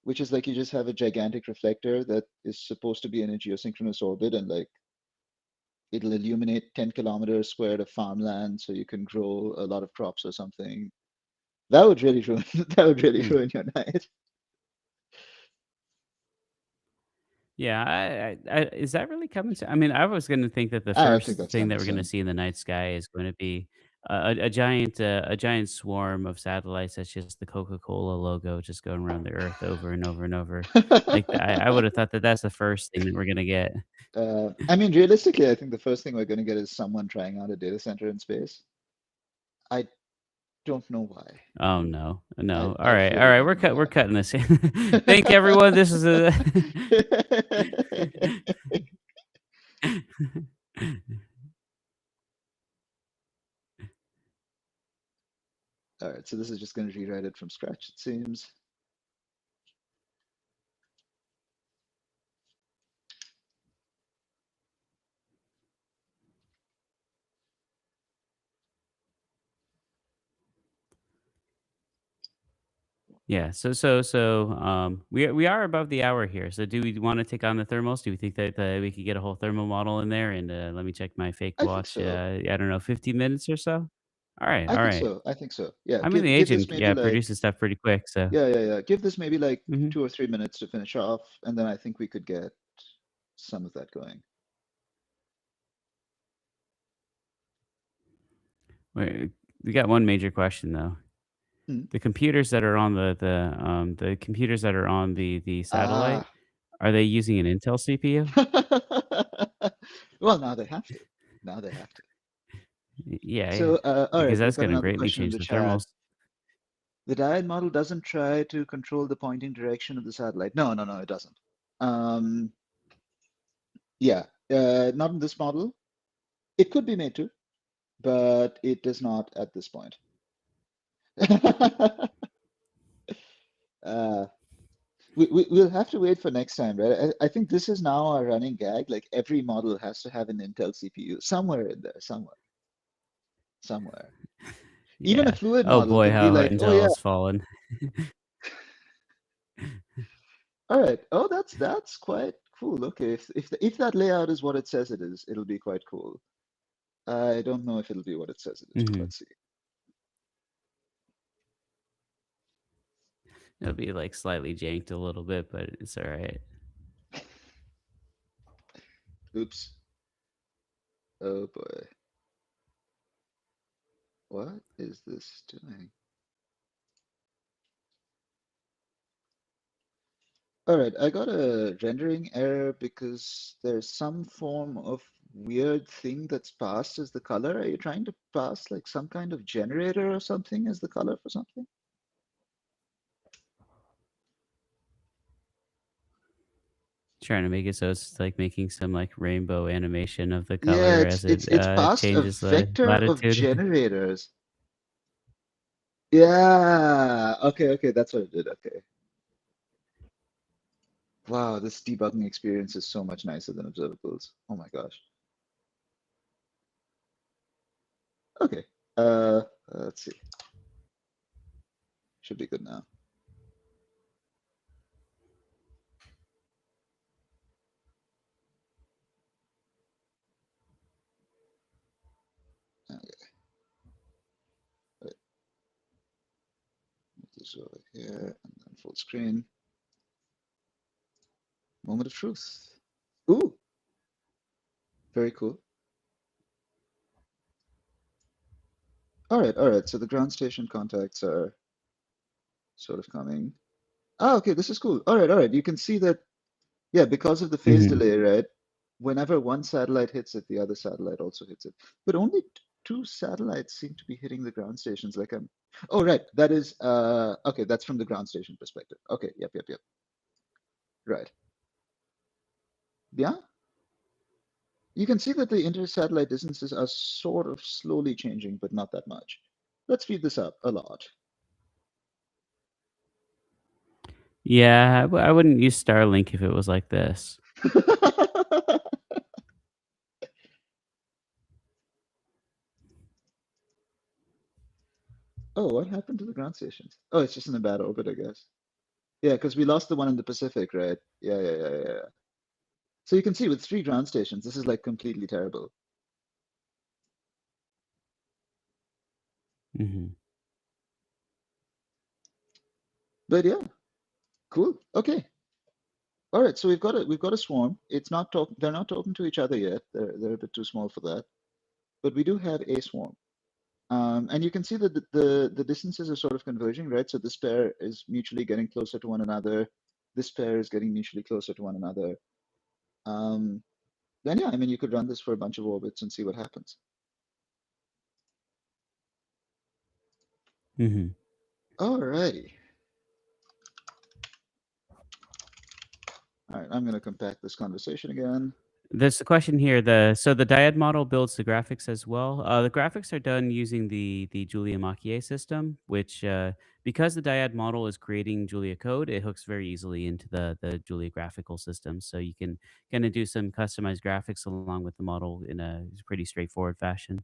which is like you just have a gigantic reflector that is supposed to be in a geosynchronous orbit, and like it'll illuminate 10 kilometers squared of farmland so you can grow a lot of crops or something. That would really ruin that would really Hmm. ruin your night. Yeah, is that really coming to? I mean, I was going to think that the I don't think first that's thing coming that we're going to soon. see in the night sky is going to be a giant swarm of satellites that's just the Coca-Cola logo just going around the Earth over and over and over. Like I would have thought that that's the first thing that we're going to get. I mean, realistically, I think the first thing we're going to get is someone trying out a data center in space. I don't know why. Oh no, no. I All really right. don't know We're why. cutting this. Thank everyone. This is a. All right, so this is just going to rewrite it from scratch, it seems. Yeah. We are above the hour here. So do we want to take on the thermals? Do we think that we could get a whole thermal model in there? And let me check my fake I think watch. so. I don't know, 15 minutes or so. All right. I All think right. so. I think so. Yeah, I mean, the give this agent, maybe yeah, like produces stuff pretty quick. So. yeah. Give this maybe like Hmm. 2 or 3 minutes to finish off, and then I think we could get some of that going. Wait, we got one major question though. Hmm. The computers that are on the computers that are on the satellite, Ah. are they using an Intel CPU? Well, now they have to. Now they have to. Yeah, yeah. So, all Because right, we've that's got going to another greatly question in change the the chat. thermals. The Dyad model doesn't try to control the pointing direction of the satellite. No, it doesn't. Um, yeah, not in this model. It could be made to, but it does not at this point. uh, we'll have to wait for next time, right? I think this is now our running gag. Like every model has to have an Intel CPU somewhere in there, somewhere. Even a Yeah. fluid Oh model boy, can be how like, oh Intel yeah, has fallen. all right. Oh, that's quite cool. Okay, if that layout is what it says it is, it'll be quite cool. I don't know if it'll be what it says it is, but Hmm. let's see. It'll be like slightly janked a little bit, but it's all right. Oops. Oh boy. What is this doing? All right, I got a rendering error because there's some form of weird thing that's passed as the color. Are you trying to pass like some kind of generator or something as the color for something? Trying to make it so it's like making some like rainbow animation of the Yeah, color as it it's passed a changes the vector of latitude. generators. Yeah. Okay, that's what it did. Okay. Wow, this debugging experience is so much nicer than observables. Oh my gosh. Okay. Let's see. Should be good now. Okay. Right. Move this over here and then full screen. Moment of truth. Ooh, very cool. All right. So the ground station contacts are sort of coming. Ah, okay, this is cool. All right. You can see that, yeah, because of the phase Hmm. delay, right? Whenever one satellite hits it, the other satellite also hits it. But only two satellites seem to be hitting the ground stations. Like I'm. Oh, right. That is okay. That's from the ground station perspective. Okay. Yep. Right. Yeah. You can see that the inter-satellite distances are sort of slowly changing, but not that much. Let's speed this up a lot. Yeah, I wouldn't use Starlink if it was like this. Oh, what happened to the ground stations? Oh, it's just in a bad orbit, I guess. Yeah, because we lost the one in the Pacific, right? Yeah. So you can see with 3 ground stations, this is like completely terrible. Mm-hmm. But yeah, cool. Okay. All right. So we've got a swarm. It's not they're not talking to each other yet. They're a bit too small for that. But we do have a swarm. And you can see that the distances are sort of converging, right? So this pair is mutually getting closer to one another. This pair is getting mutually closer to one another. Then yeah, I mean, you could run this for a bunch of orbits and see what happens. Mm-hmm. All righty. All right, I'm going to compact this conversation again. There's a question here. The Dyad model builds the graphics as well. The graphics are done using the Julia Machier system, which because the Dyad model is creating Julia code, it hooks very easily into the Julia graphical system. So you can kind of do some customized graphics along with the model in a pretty straightforward fashion.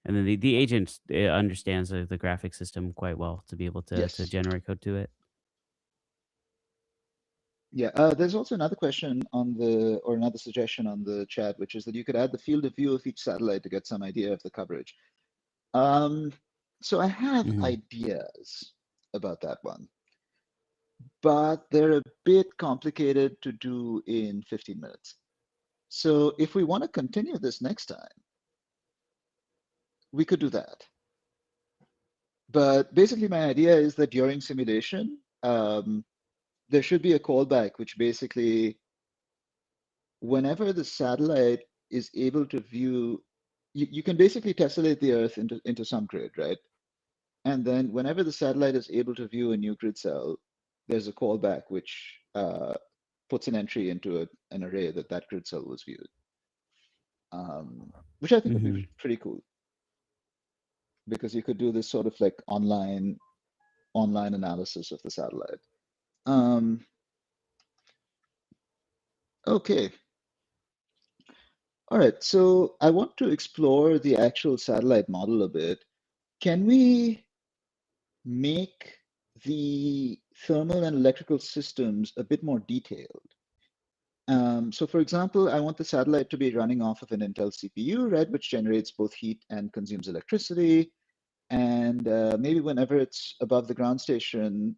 And then the agent understands the graphic system quite well to be able to Yes. generate code to it. Yeah, there's also another question on or another suggestion on the chat, which is that you could add the field of view of each satellite to get some idea of the coverage. So I have Hmm. ideas about that one, but they're a bit complicated to do in 15 minutes. So if we want to continue this next time, we could do that. But basically, my idea is that during simulation, there should be a callback, which basically, whenever the satellite is able to view, you can basically tessellate the Earth into some grid, right? And then whenever the satellite is able to view a new grid cell, there's a callback which puts an entry into an array that grid cell was viewed, which I think would be Hmm. pretty cool because you could do this sort of like online analysis of the satellite. Um, okay. All right. So I want to explore the actual satellite model a bit. Can we make the thermal and electrical systems a bit more detailed? So for example, I want the satellite to be running off of an Intel CPU, right, which generates both heat and consumes electricity. And maybe whenever it's above the ground station,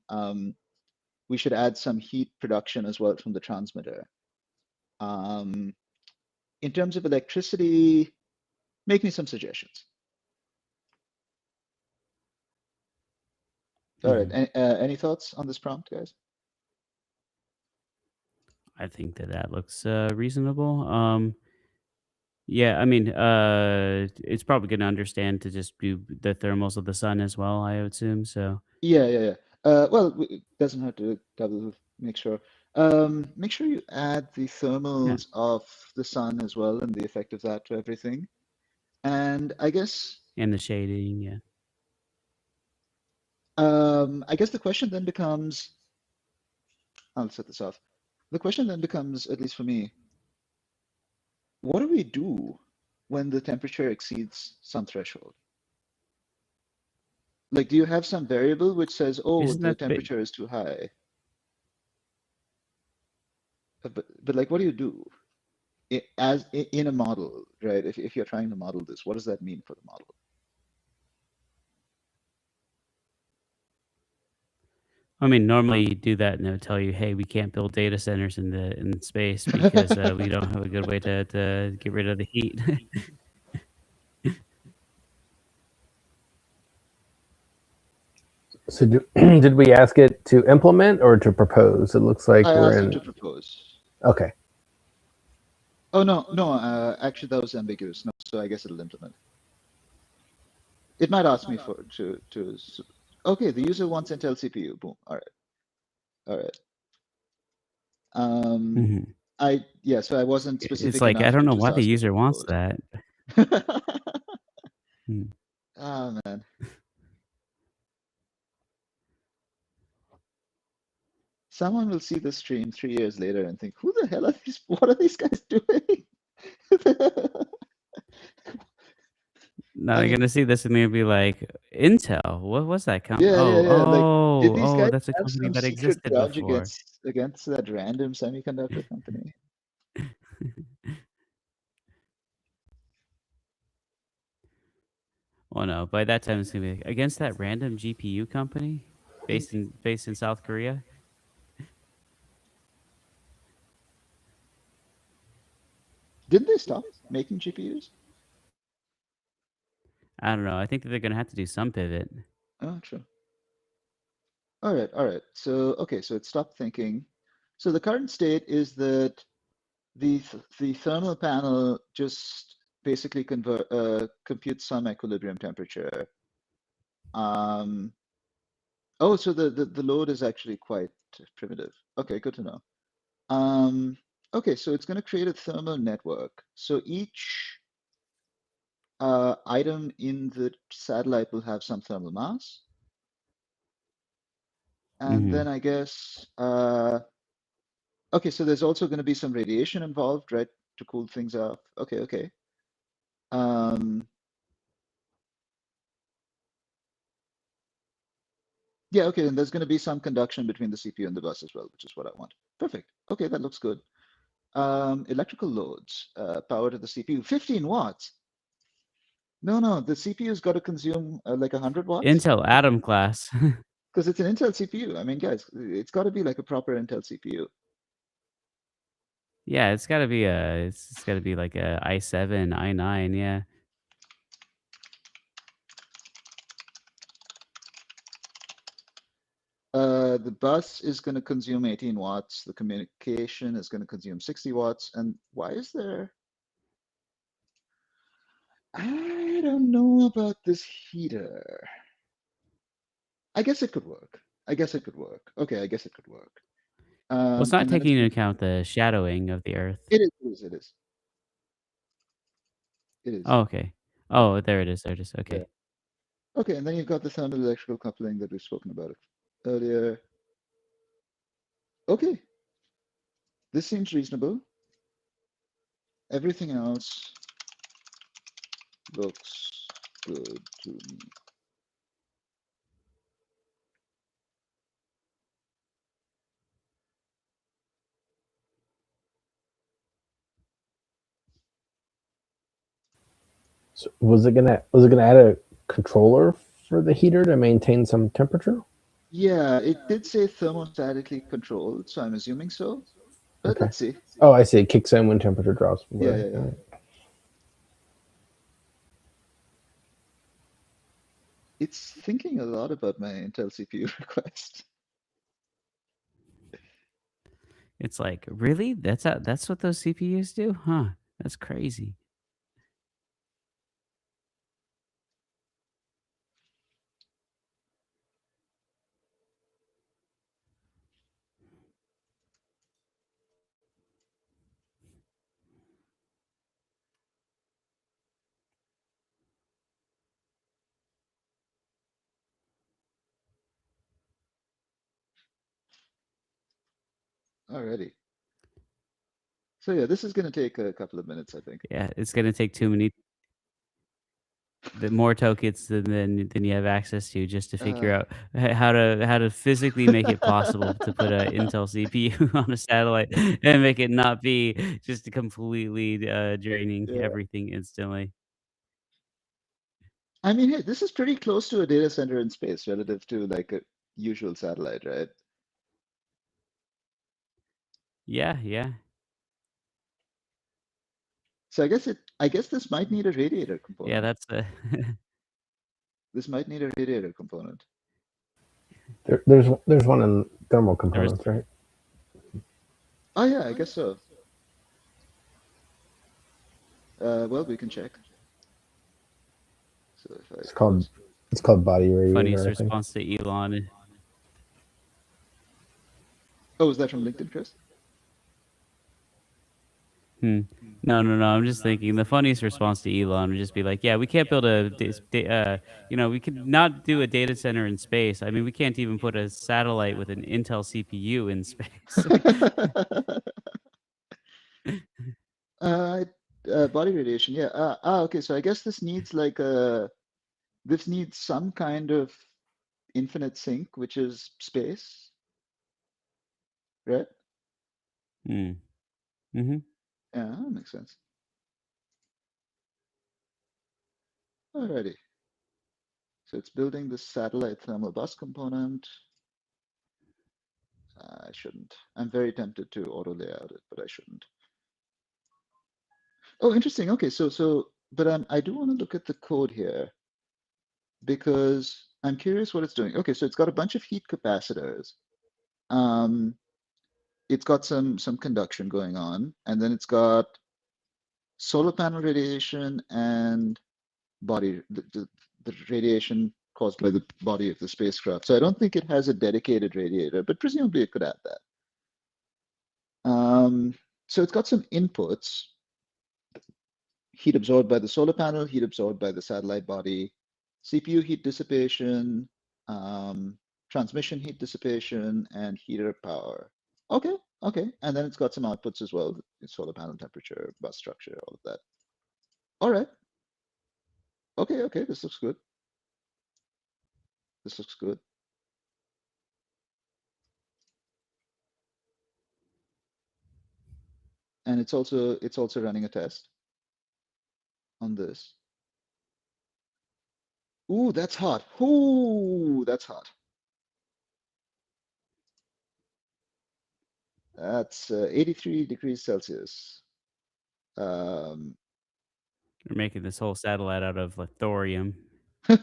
we should add some heat production as well from the transmitter. In terms of electricity, make me some suggestions. All right, Hmm. any thoughts on this prompt, guys? I think that looks reasonable. Yeah, I mean, it's probably going to understand to just do the thermals of the sun as well, I would assume. So, Yeah. Well, it doesn't have to double make sure. Make sure you add the yeah, thermals of the sun as well and the effect of that to everything. And and the shading, yeah. I guess the question then becomes, I'll set this off. The question then becomes, at least for me, what do we do when the temperature exceeds some threshold? Like, do you have some variable which says, oh, Isn't the that big? temperature is too high? But like, what do you do in a model, right? If you're trying to model this, what does that mean for the model? I mean, normally you do that and they'll tell you, "Hey, we can't build data centers in space because we don't have a good way to get rid of the heat." So did we ask it to implement or to propose? It looks like I we're asked it in. to propose. Okay. Oh, no, actually that was ambiguous. No, so I guess it'll implement. It might ask me okay, the user wants Intel CPU. Boom. All right. Mhm. Yeah, so I wasn't It's specific like, I enough don't to know just why the ask it to user wants propose. that. Mm. Ah, man. Someone will see this stream 3 years later and think, who the hell are these? What are these guys doing? Now I they're mean, gonna see this and they're gonna be like, "Intel? What was that yeah. Like, did these guys that's a have company some that secret existed grudge before." against that random semiconductor company? Well, no, by that time it's gonna be like, against that random GPU company And based in South Korea. didn't they stop making GPUs? I don't know. I think that they're gonna have to do some pivot. Oh, true. All right. So, okay, so it stopped thinking. So the current state is that the thermal panel just basically computes some equilibrium temperature. Um, oh, so the load is actually quite primitive. Okay, good to know. Okay, so it's going to create a thermal network. So each item in the satellite will have some thermal mass. And Mhm. then I guess, okay, so there's also going to be some radiation involved, right, to cool things off. Okay. Um, yeah, okay, and there's going to be some conduction between the CPU and the bus as well, which is what I want. Perfect. Okay, that looks good. Electrical loads, power to the CPU, 15 watts. No, the CPU's got to consume like 100 watts Intel Atom class. because it's an Intel CPU. I mean, guys, it's got to be like a proper Intel CPU. Yeah, it's gotta be like a i7, i9, yeah. The bus is going to consume 18 watts. The communication is going to consume 60 watts. And why is there? I don't know about this heater. I guess it could work. I guess it could work. Okay, I guess it could work. Well, it's not And then it's taking into going to, account the shadowing of the Earth. it is. Oh, okay. Oh, there it is, there it is, Yeah. okay. Okay, and then you've got the thermal electrical coupling that we've spoken about earlier. Okay, this seems reasonable. Everything else looks good to me. So was it gonna add a controller for the heater to maintain some temperature? Yeah, it did say thermostatically controlled, so I'm assuming so. But Okay. let's see. Oh, I see. It kicks in when temperature drops. Yeah. It's thinking a lot about my Intel CPU request. It's like, really? That's what those CPUs do? Huh. That's crazy. Alrighty. So yeah, this is going to take a couple of minutes, I think. Yeah, it's gonna take too many the more tokens than you have access to just to figure Uh, out how to physically make it possible to put a Intel CPU on a satellite and make it not be just completely draining yeah. everything instantly. I mean, hey, this is pretty close to a data center in space relative to like a usual satellite, right? Yeah, yeah. So I guess this might need a radiator Yeah, component. that's a This might need a radiator component. There's one in thermal there was components, right? Oh yeah, I guess so. Well, we can check. So if I It's called close, it's called body funniest radiator, I think. response to Elon. oh, is that from LinkedIn, Chris? Hmm. No. I'm just thinking the funniest response to Elon would just be like, "Yeah, we can't build we could not do a data center in space. I mean, we can't even put a satellite with an Intel CPU in space." uh, body radiation. Yeah. Okay. So I guess this needs like this needs some kind of infinite sink, which is space, right? Mm. Mm-hmm. Yeah, that makes sense. Alrighty. So it's building the satellite thermal bus component. I shouldn't. I'm very tempted to auto layout it, but I shouldn't. Oh, interesting. Okay, but I do want to look at the code here because I'm curious what it's doing. Okay, so it's got a bunch of heat capacitors. Um, it's got some conduction going on, and then it's got solar panel radiation and body the radiation caused by the body of the spacecraft. So I don't think it has a dedicated radiator, but presumably it could add that. So it's got some inputs, heat absorbed by the solar panel, heat absorbed by the satellite body, CPU heat dissipation, transmission heat dissipation, and heater power. Okay, okay. And then it's got some outputs as well, solar panel temperature, bus structure, all of that. All right. Okay, okay, this looks good. This looks good. And it's also running a test on this. Ooh, that's hot. Ooh, that's hot. That's 83 degrees Celsius. Um, They're making this whole satellite out of like thorium. well,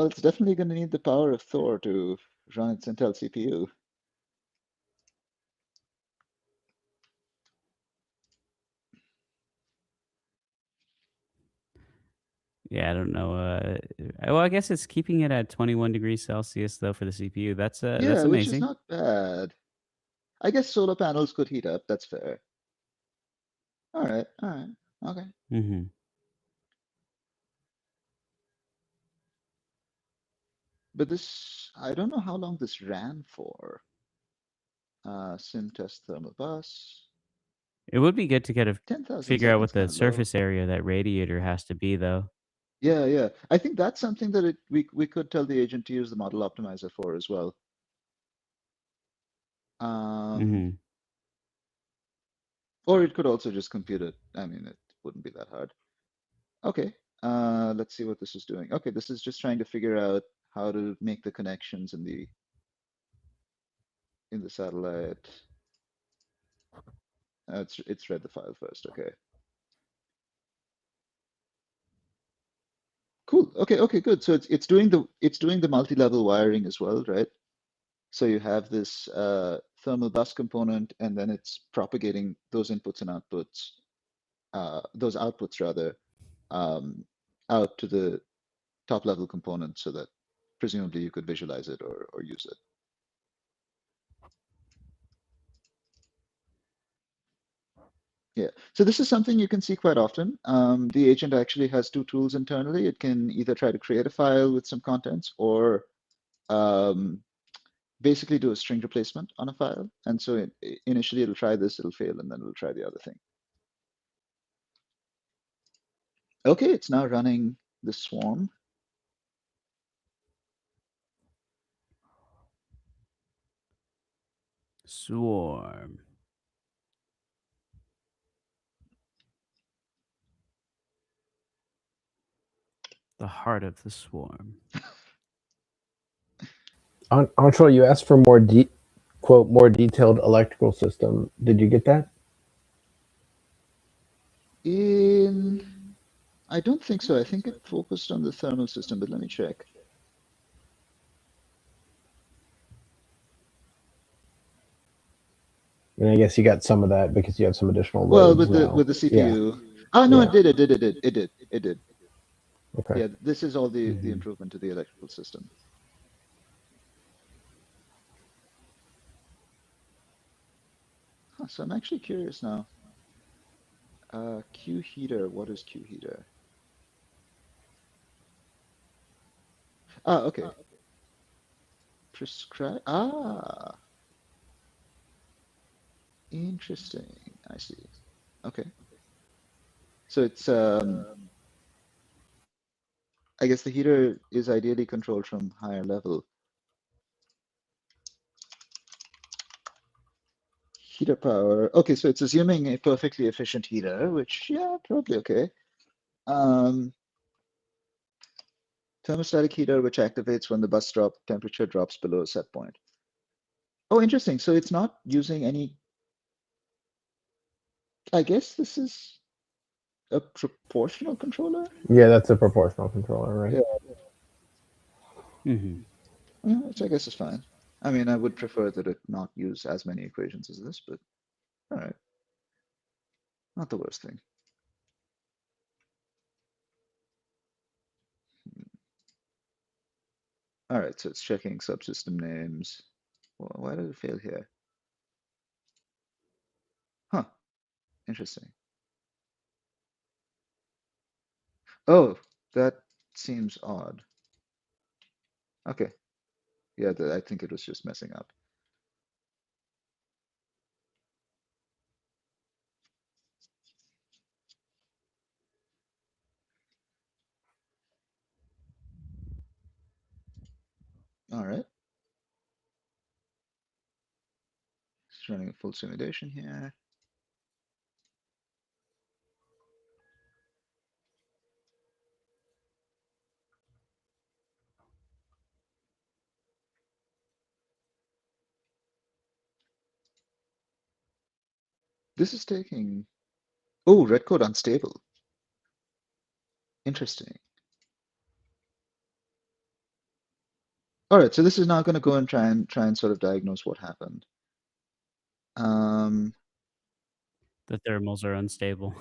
it's definitely going to need the power of Thor to run its Intel CPU. Yeah, I don't know. Well, I guess it's keeping it at 21 degrees Celsius though for the CPU. That's Yeah, which is amazing. not bad. I guess solar panels could heat up. That's fair. All right, all right, okay. Mm-hmm. But this, I don't know how long this ran for. Sim test thermal bus. It would be good to kind of 10,000 figure out seconds, what the kind of low. surface area of that radiator has to be though. Yeah, yeah. I think that's something that we could tell the agent to use the model optimizer for as well. Um, Mm-hmm. or it could also just compute it. I mean, it wouldn't be that hard. Okay, let's see what this is doing. Okay, this is just trying to figure out how to make the connections in the satellite. It's read the file first. Okay, cool. Okay, okay, good. So it's doing the multi-level wiring as well, right? So you have this thermal bus component, and then it's propagating those inputs and outputs, those outputs rather, out to the top level component so that presumably you could visualize it or use it. Yeah, so this is something you can see quite often. The agent actually has two tools internally. It can either try to create a file with some contents or um, basically do a string replacement on a file. And so initially it'll try this, it'll fail, and then it'll try the other thing. Okay, it's now running the swarm. Swarm. The heart of the swarm. Anshul, you asked for quote more detailed electrical system. Did you get that? I don't think so. I think it focused on the thermal system, but let me check. And I guess you got some of that because you have some additional Well, loads now. with the Yeah. CPU. Oh no, Yeah. it did. Okay. Yeah, this is all the Mm-hmm. improvement to the electrical system. Huh, so I'm actually curious now. Q heater, what is Q heater? Ah, okay. Prescribe. Ah, interesting. I see. Okay. So it's I guess the heater is ideally controlled from higher level. Heater power. Okay, so it's assuming a perfectly efficient heater, which, yeah, probably okay. Um, Thermostatic heater, which activates when the bus drop temperature drops below a set point. Oh, interesting. So it's not using any, I guess this is a proportional controller? Yeah, that's a proportional controller, right? Yeah, Hmm. which I guess is fine. I mean, I would prefer that it not use as many equations as this, but all right, not the worst thing. All right, so it's checking subsystem names. Well, why did it fail here? Huh, interesting. Oh, that seems odd. Okay, yeah, I think it was just messing up. All right, just running a full simulation here. This is taking, oh, red code unstable. Interesting. All right, so this is now going to go and try and sort of diagnose what happened. Um, The thermals are unstable.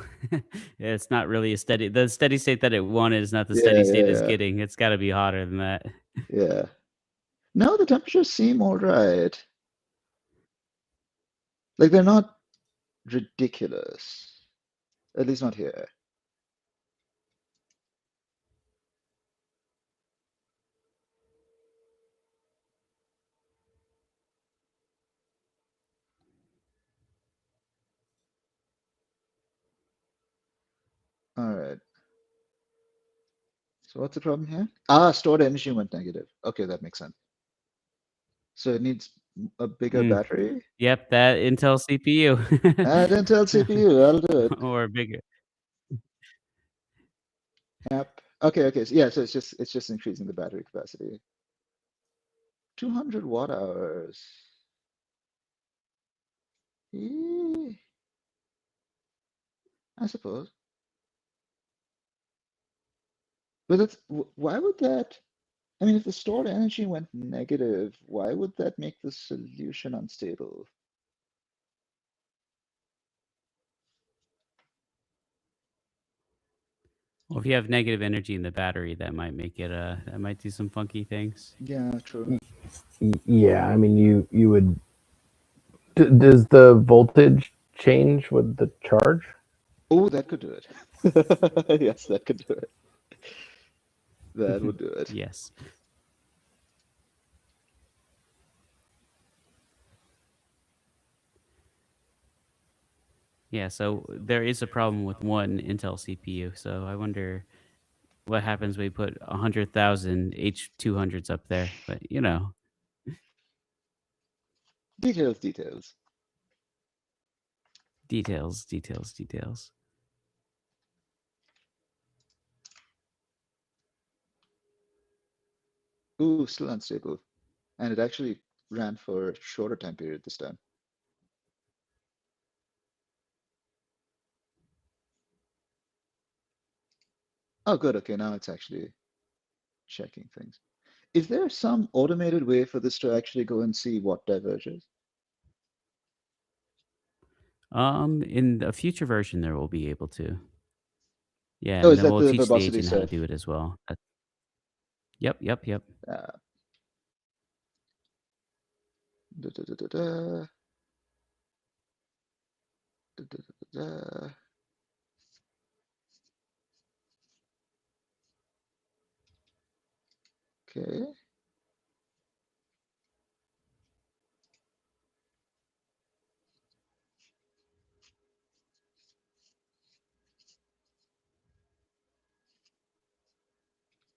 Yeah, it's not really a steady. The steady state that it wanted is not the yeah, steady yeah, state it's yeah, getting. It's got to be hotter than that. yeah. No, the temperatures seem all right. Like they're not ridiculous. At least not here. All right. So what's the problem here? Ah, stored energy went negative. Okay, that makes sense. So it needs a bigger Mm. battery. Yep, that Intel CPU. Add Intel CPU, that'll do it. Or bigger. Yep. Okay, okay. So yeah, so it's just increasing the battery capacity. 200 watt hours. Eh, I suppose. But that's why would that? I mean, if the stored energy went negative, why would that make the solution unstable? Well, if you have negative energy in the battery, that might make it that might do some funky things. Yeah, true. Yeah, I mean, you would. Does the voltage change with the charge? Oh, that could do it. Yes, that could do it. That would do it. Yes. Yeah, so there is a problem with one Intel CPU. So I wonder what happens when we put 100,000 H200s up there. But Details, details. details, details, details. Ooh, still unstable. And it actually ran for a shorter time period this time. Oh, good. Okay, now it's actually checking things. Is there some automated way for this to actually go and see what diverges? In a future version, there will be able to. Yeah, Oh, and is then that we'll the teach the verbosity agent how to surf? do it as well. Yep, yep, yep. Uh, da, da, da, da, da, da, da, da, da. Okay.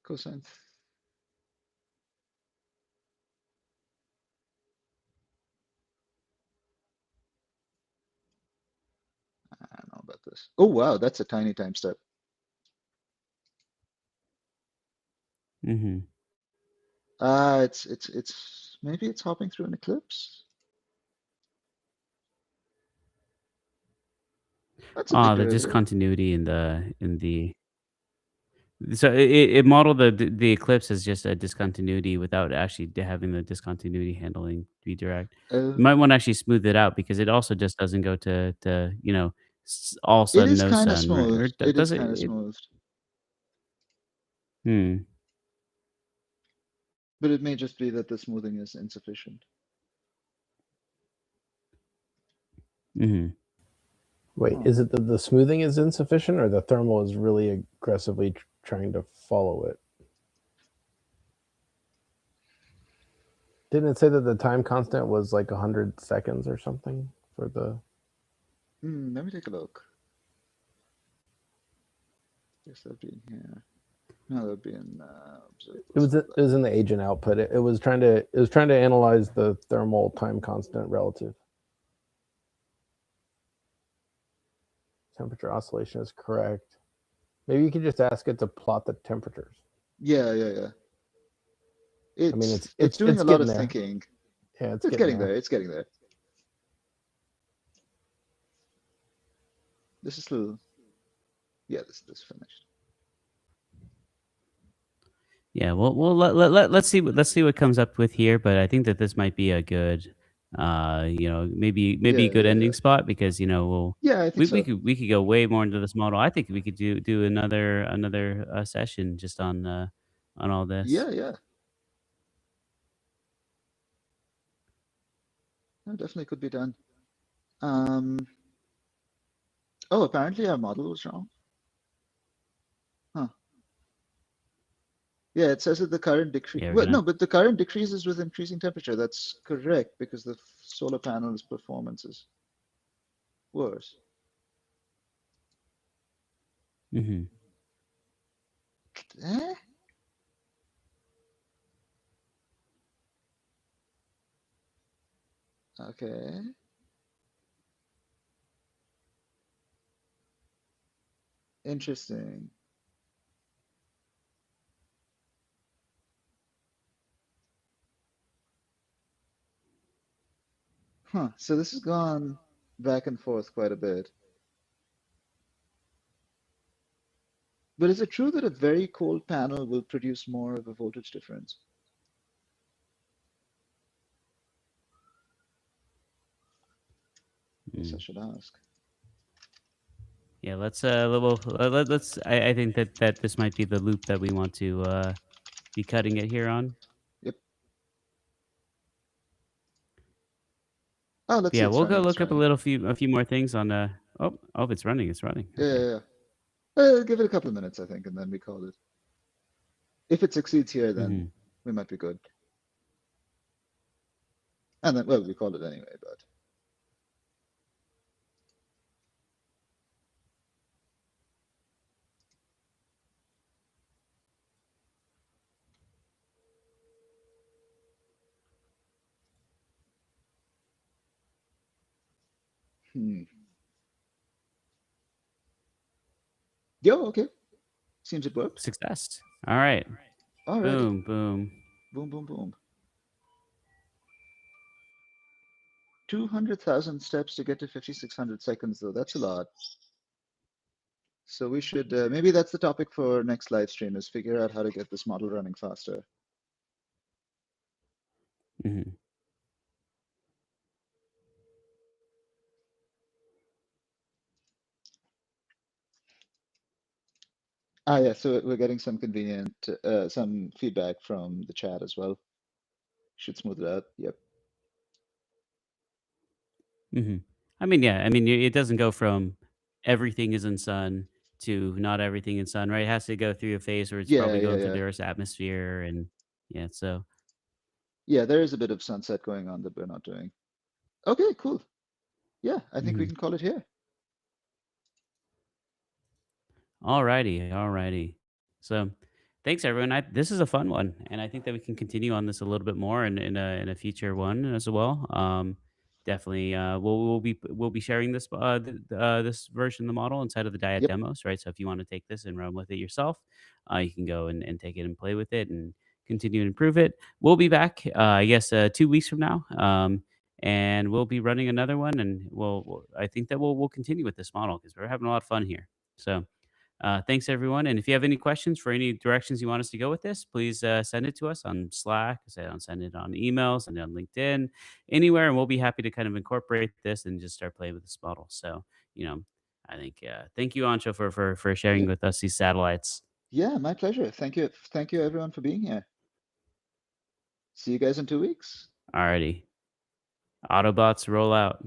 cosine. I don't know about this. Oh wow, that's a tiny time step. Mm-hmm. It's maybe it's hopping through an eclipse. That's a big The derivative. discontinuity in the so it modeled the eclipse as just a discontinuity without actually having the discontinuity handling be direct. You might want to actually smooth it out because it also just doesn't go to all It sun is no kind of sun, right? smooth. Or It is does it? kind of smooth, Hmm. but it may just be that the smoothing is insufficient. Mm-hmm. Wait, Huh. is it that the smoothing is insufficient, or the thermal is really aggressively trying to follow it? Didn't it say that the time constant was like 100 seconds or something for the? Let me take a look. Guess that'd be in here. No, that'd be in It observables was it folder. was in the agent output. It was trying to analyze the thermal time constant relative. Temperature oscillation is correct. Maybe you could just ask it to plot the temperatures. Yeah, yeah, yeah. I mean, It's doing it's a lot getting of there. thinking. Yeah, it's It's getting getting there. there. It's getting there. This is still, yeah, this is finished. Yeah, well let's see what comes up with here, but I think that this might be a good maybe a Yeah, good yeah, ending yeah. spot because Yeah, I think we so. could go way more into this model. I think we could do another session just on all this. Yeah, yeah. That definitely could be done. Um, oh, apparently our model was wrong. Huh. Yeah, it says that the current decrease. Yeah, we're Well, gonna no, but the current decreases with increasing temperature. That's correct because the solar panel's performance is worse. hmm Eh? Okay. Interesting. Huh. So this has gone back and forth quite a bit. But is it true that a very cold panel will produce more of a voltage difference? Guess I mm. should ask. Yeah, let's I think that this might be the loop that we want to be cutting it here on. Yep. Oh, let's see. Yeah, It's we'll go running. It's look up running. a few more things on it's running, it's running. Yeah, Okay. yeah, yeah. Give it a couple of minutes, I think, and then we call it. If it succeeds here, then hmm we might be good. And then, well, we call it anyway, but hmm. Yo, okay. Seems it worked. Success. All right. Alrighty. Boom, boom. Boom, boom, boom. 200,000 steps to get to 5,600 seconds, though. That's a lot. So we should, maybe that's the topic for next live stream is figure out how to get this model running faster. hmm Ah, yeah, so we're getting some convenient, some feedback from the chat as well. Should smooth it out. Yep. hmm I mean, it doesn't go from everything is in sun to not everything in sun, right? It has to go through a phase where it's Yeah, probably yeah, going through yeah. the Earth's atmosphere, and yeah, so Yeah, there is a bit of sunset going on that we're not doing. Okay, cool. Yeah, I think we mhm. can call it here. Alrighty, alrighty. So, Thanks, everyone. This is a fun one, and I think that we can continue on this a little bit more in a future one as well. Definitely, we'll be sharing this version of the model inside of the Dyad Yep. demos, right? So if you want to take this and run with it yourself, you can go and take it and play with it and continue to improve it. We'll be back, I guess, 2 weeks from now, and we'll be running another one, and I think that we'll continue with this model because we're having a lot of fun here. So. Thanks, everyone. And if you have any questions for any directions you want us to go with this, please send it to us on Slack, send it on email, send it on LinkedIn, anywhere, and we'll be happy to kind of incorporate this and just start playing with this model. So, you know, I think thank you, Ancho, for sharing Yeah. with us these satellites. Yeah, my pleasure. Thank you. Thank you, everyone, for being here. See you guys in 2 weeks. Alrighty, Autobots roll out.